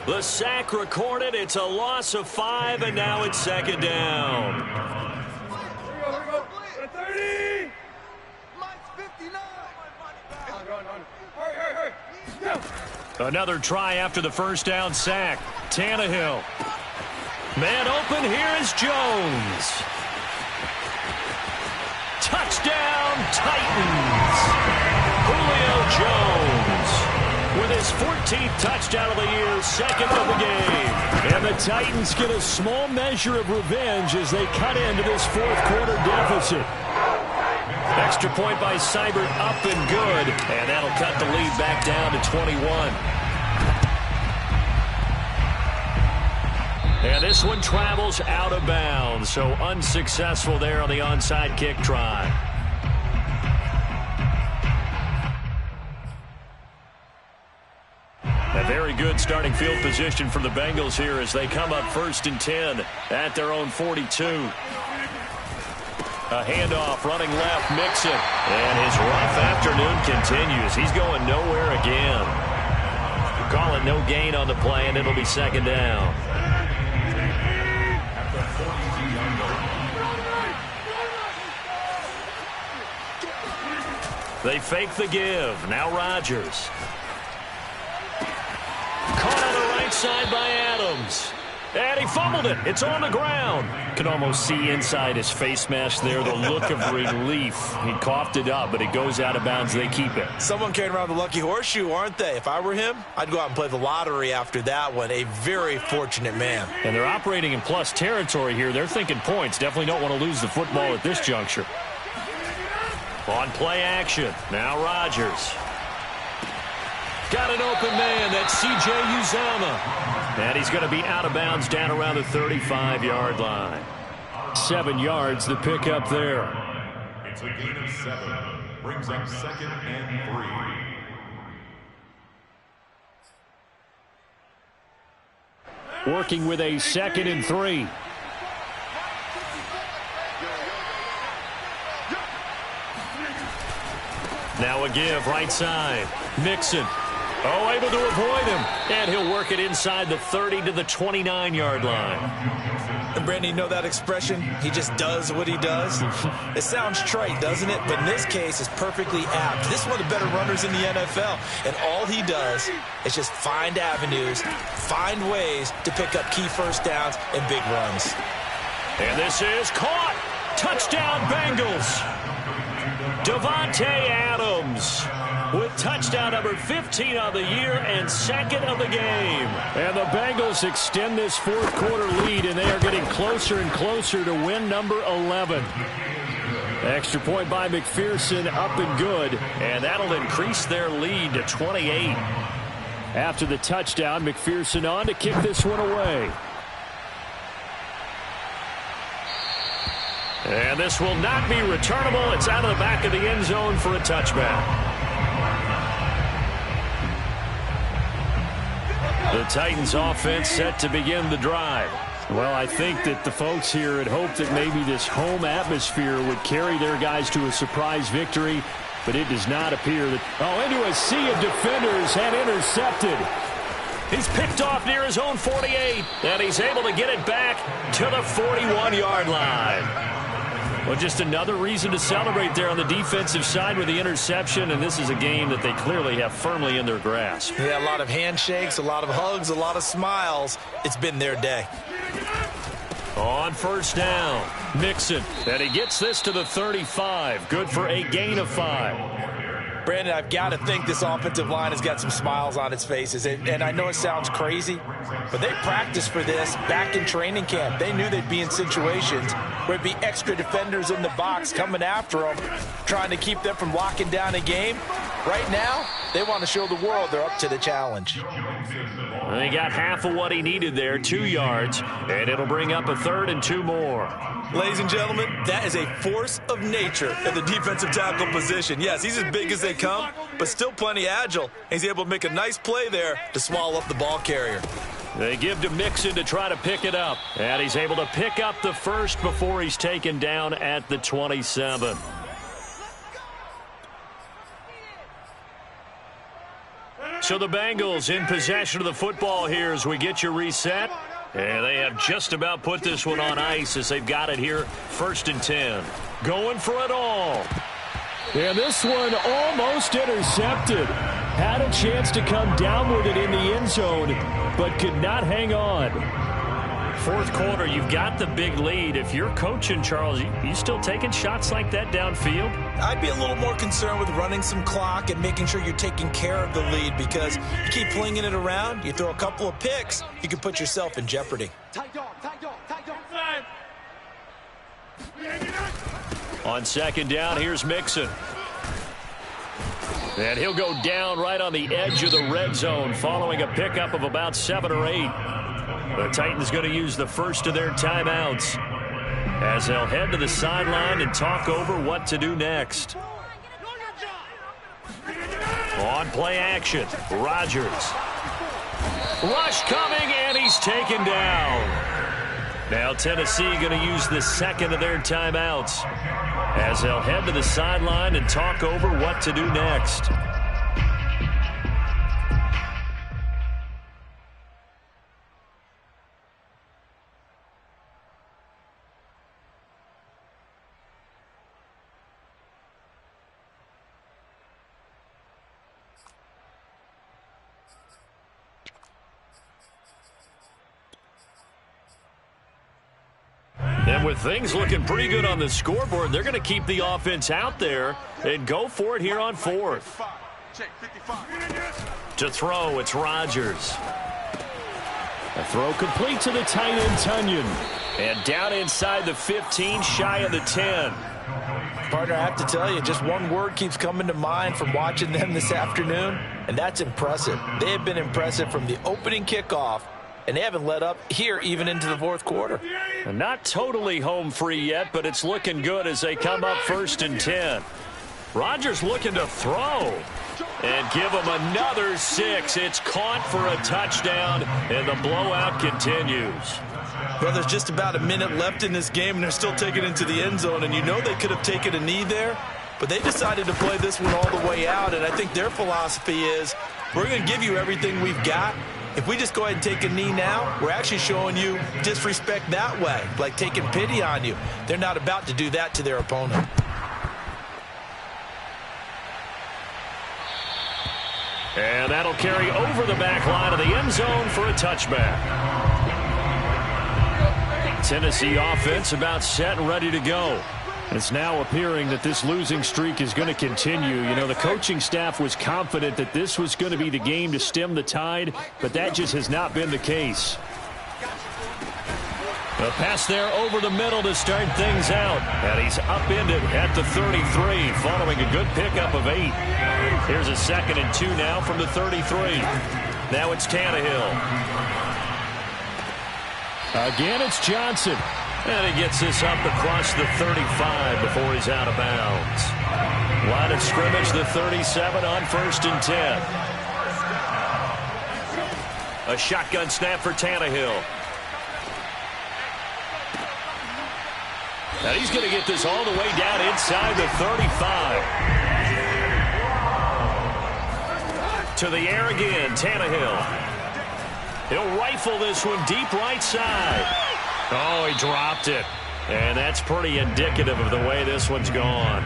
The sack recorded. It's a loss of 5, and now it's 2nd down. Another try after the 1st down sack. Tannehill. Man open. Here is Jones. Touchdown, Titans. Julio Jones with his 14th touchdown of the year, 2nd of the game. And the Titans get a small measure of revenge as they cut into this 4th quarter deficit. Extra point by Seibert, up and good. And that'll cut the lead back down to 21. And this one travels out of bounds, so unsuccessful there on the onside kick try. A very good starting field position for the Bengals here as they come up 1st and 10 at their own 42. A handoff, running left, Mixon. And his rough afternoon continues. He's going nowhere again. Call it no gain on the play, and it'll be 2nd down. They fake the give. Now Rodgers. Caught on the right side by Adams. And he fumbled it. It's on the ground. Can almost see inside his face mask there the look of relief. He coughed it up, but it goes out of bounds. They keep it. Someone carrying around the lucky horseshoe, aren't they? If I were him, I'd go out and play the lottery after that one. A very fortunate man. And they're operating in plus territory here. They're thinking points. Definitely don't want to lose the football at this juncture. On play action. Now Rodgers. Got an open man. That's C.J. Uzomah. And he's going to be out of bounds down around the 35-yard line. 7 yards, the pickup there. It's a gain of 7. Brings up 2nd and 3. Working with a 2nd and 3. Now a give, right side. Mixon. Oh, able to avoid him. And he'll work it inside the 30 to the 29-yard line. And Brandon, you know that expression? He just does what he does? It sounds trite, doesn't it? But in this case, it's perfectly apt. This is one of the better runners in the NFL. And all he does is just find avenues, find ways to pick up key 1st downs and big runs. And this is caught. Touchdown, Bengals. Davante Adams with touchdown number 15 of the year and 2nd of the game. And the Bengals extend this 4th quarter lead, and they are getting closer and closer to win number 11. Extra point by McPherson, up and good, and that'll increase their lead to 28. After the touchdown, McPherson on to kick this one away. And this will not be returnable. It's out of the back of the end zone for a touchback. The Titans offense set to begin the drive. Well, I think that the folks here had hoped that maybe this home atmosphere would carry their guys to a surprise victory, but it does not appear that... Oh, into a sea of defenders and intercepted. He's picked off near his own 48, and he's able to get it back to the 41-yard line. Well, just another reason to celebrate there on the defensive side with the interception, and this is a game that they clearly have firmly in their grasp. Yeah, a lot of handshakes, a lot of hugs, a lot of smiles. It's been their day. On first down, Mixon, and he gets this to the 35. Good for a gain of 5. Brandon, I've got to think this offensive line has got some smiles on its faces. And I know it sounds crazy, but they practiced for this back in training camp. They knew they'd be in situations where it'd be extra defenders in the box coming after them, trying to keep them from locking down a game. Right now, they want to show the world they're up to the challenge. He got half of what he needed there, 2 yards, and it'll bring up a 3rd and 2 more. Ladies and gentlemen, that is a force of nature at the defensive tackle position. Yes, he's as big as they come, but still plenty agile. He's able to make a nice play there to swallow up the ball carrier. They give to Mixon to try to pick it up, and he's able to pick up the first before he's taken down at the 27. So the Bengals in possession of the football here as we get you reset. And they have just about put this one on ice as they've got it here. 1st and 10. Going for it all. And this one almost intercepted. Had a chance to come down with it in the end zone, but could not hang on. 4th quarter, you've got the big lead. If you're coaching, Charles, you still taking shots like that downfield? I'd be a little more concerned with running some clock and making sure you're taking care of the lead, because you keep flinging it around, you throw a couple of picks, you can put yourself in jeopardy. On 2nd down, here's Mixon. And he'll go down right on the edge of the red zone following a pickup of about 7 or 8. The Titans going to use the first of their timeouts as they'll head to the sideline and talk over what to do next. On play action, Rodgers. Rush coming, and he's taken down. Now Tennessee going to use the second of their timeouts as they'll head to the sideline and talk over what to do next. And with things looking pretty good on the scoreboard, they're going to keep the offense out there and go for it here on 4th. To throw, it's Rodgers. A throw complete to the tight end, Tunyon. And down inside the 15, shy of the 10. Partner, I have to tell you, just one word keeps coming to mind from watching them this afternoon, and that's impressive. They have been impressive from the opening kickoff, and they haven't let up here even into the 4th quarter. And not totally home free yet, but it's looking good as they come up 1st and 10. Rodgers looking to throw and give him another 6. It's caught for a touchdown, and the blowout continues. Well, there's just about a minute left in this game, and they're still taking it into the end zone, and you know they could have taken a knee there, but they decided to play this one all the way out, and I think their philosophy is, we're going to give you everything we've got. If we just go ahead and take a knee now, we're actually showing you disrespect that way, like taking pity on you. They're not about to do that to their opponent. And that'll carry over the back line of the end zone for a touchback. Tennessee offense about set and ready to go. It's now appearing that this losing streak is going to continue. You know, the coaching staff was confident that this was going to be the game to stem the tide, but that just has not been the case. A pass there over the middle to start things out. And he's upended at the 33 following a good pickup of 8. Here's a 2nd and 2 now from the 33. Now it's Tannehill. Again, it's Johnson. And he gets this up across the 35 before he's out of bounds. Line of scrimmage, the 37 on 1st and 10. A shotgun snap for Tannehill. And he's going to get this all the way down inside the 35. To the air again, Tannehill. He'll rifle this one deep right side. Oh, he dropped it. And that's pretty indicative of the way this one's gone.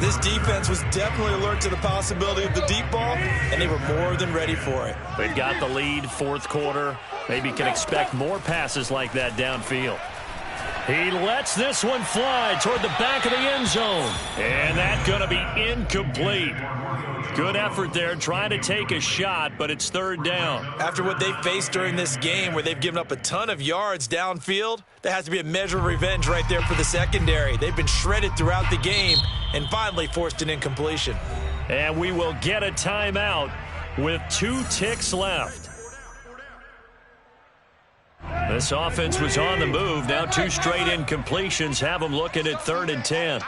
This defense was definitely alert to the possibility of the deep ball, and they were more than ready for it. They've got the lead, fourth quarter. Maybe can expect more passes like that downfield. He lets this one fly toward the back of the end zone. And that's going to be incomplete. Good effort there trying to take a shot, but it's third down. After what they faced during this game where they've given up a ton of yards downfield, there has to be a measure of revenge right there for the secondary. They've been shredded throughout the game and finally forced an incompletion. And we will get a timeout with 2 ticks left. This offense was on the move. Now 2 straight incompletions have them looking at 3rd and 10.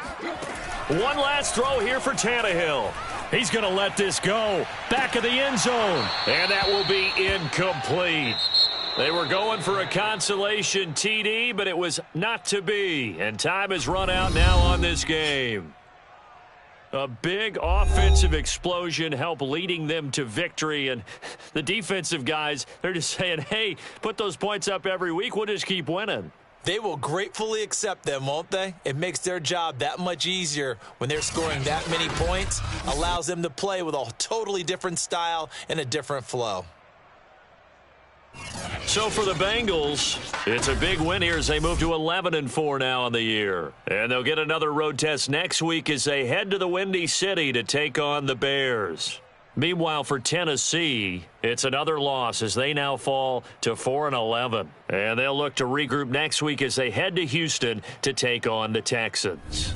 One last throw here for Tannehill. He's going to let this go. Back of the end zone. And that will be incomplete. They were going for a consolation TD, but it was not to be. And time has run out now on this game. A big offensive explosion helped leading them to victory. And the defensive guys, they're just saying, hey, put those points up every week. We'll just keep winning. They will gratefully accept them, won't they? It makes their job that much easier when they're scoring that many points. Allows them to play with a totally different style and a different flow. So for the Bengals, it's a big win here as they move to 11-4 now on the year. And they'll get another road test next week as they head to the Windy City to take on the Bears. Meanwhile, for Tennessee, it's another loss as they now fall to 4-11. And they'll look to regroup next week as they head to Houston to take on the Texans.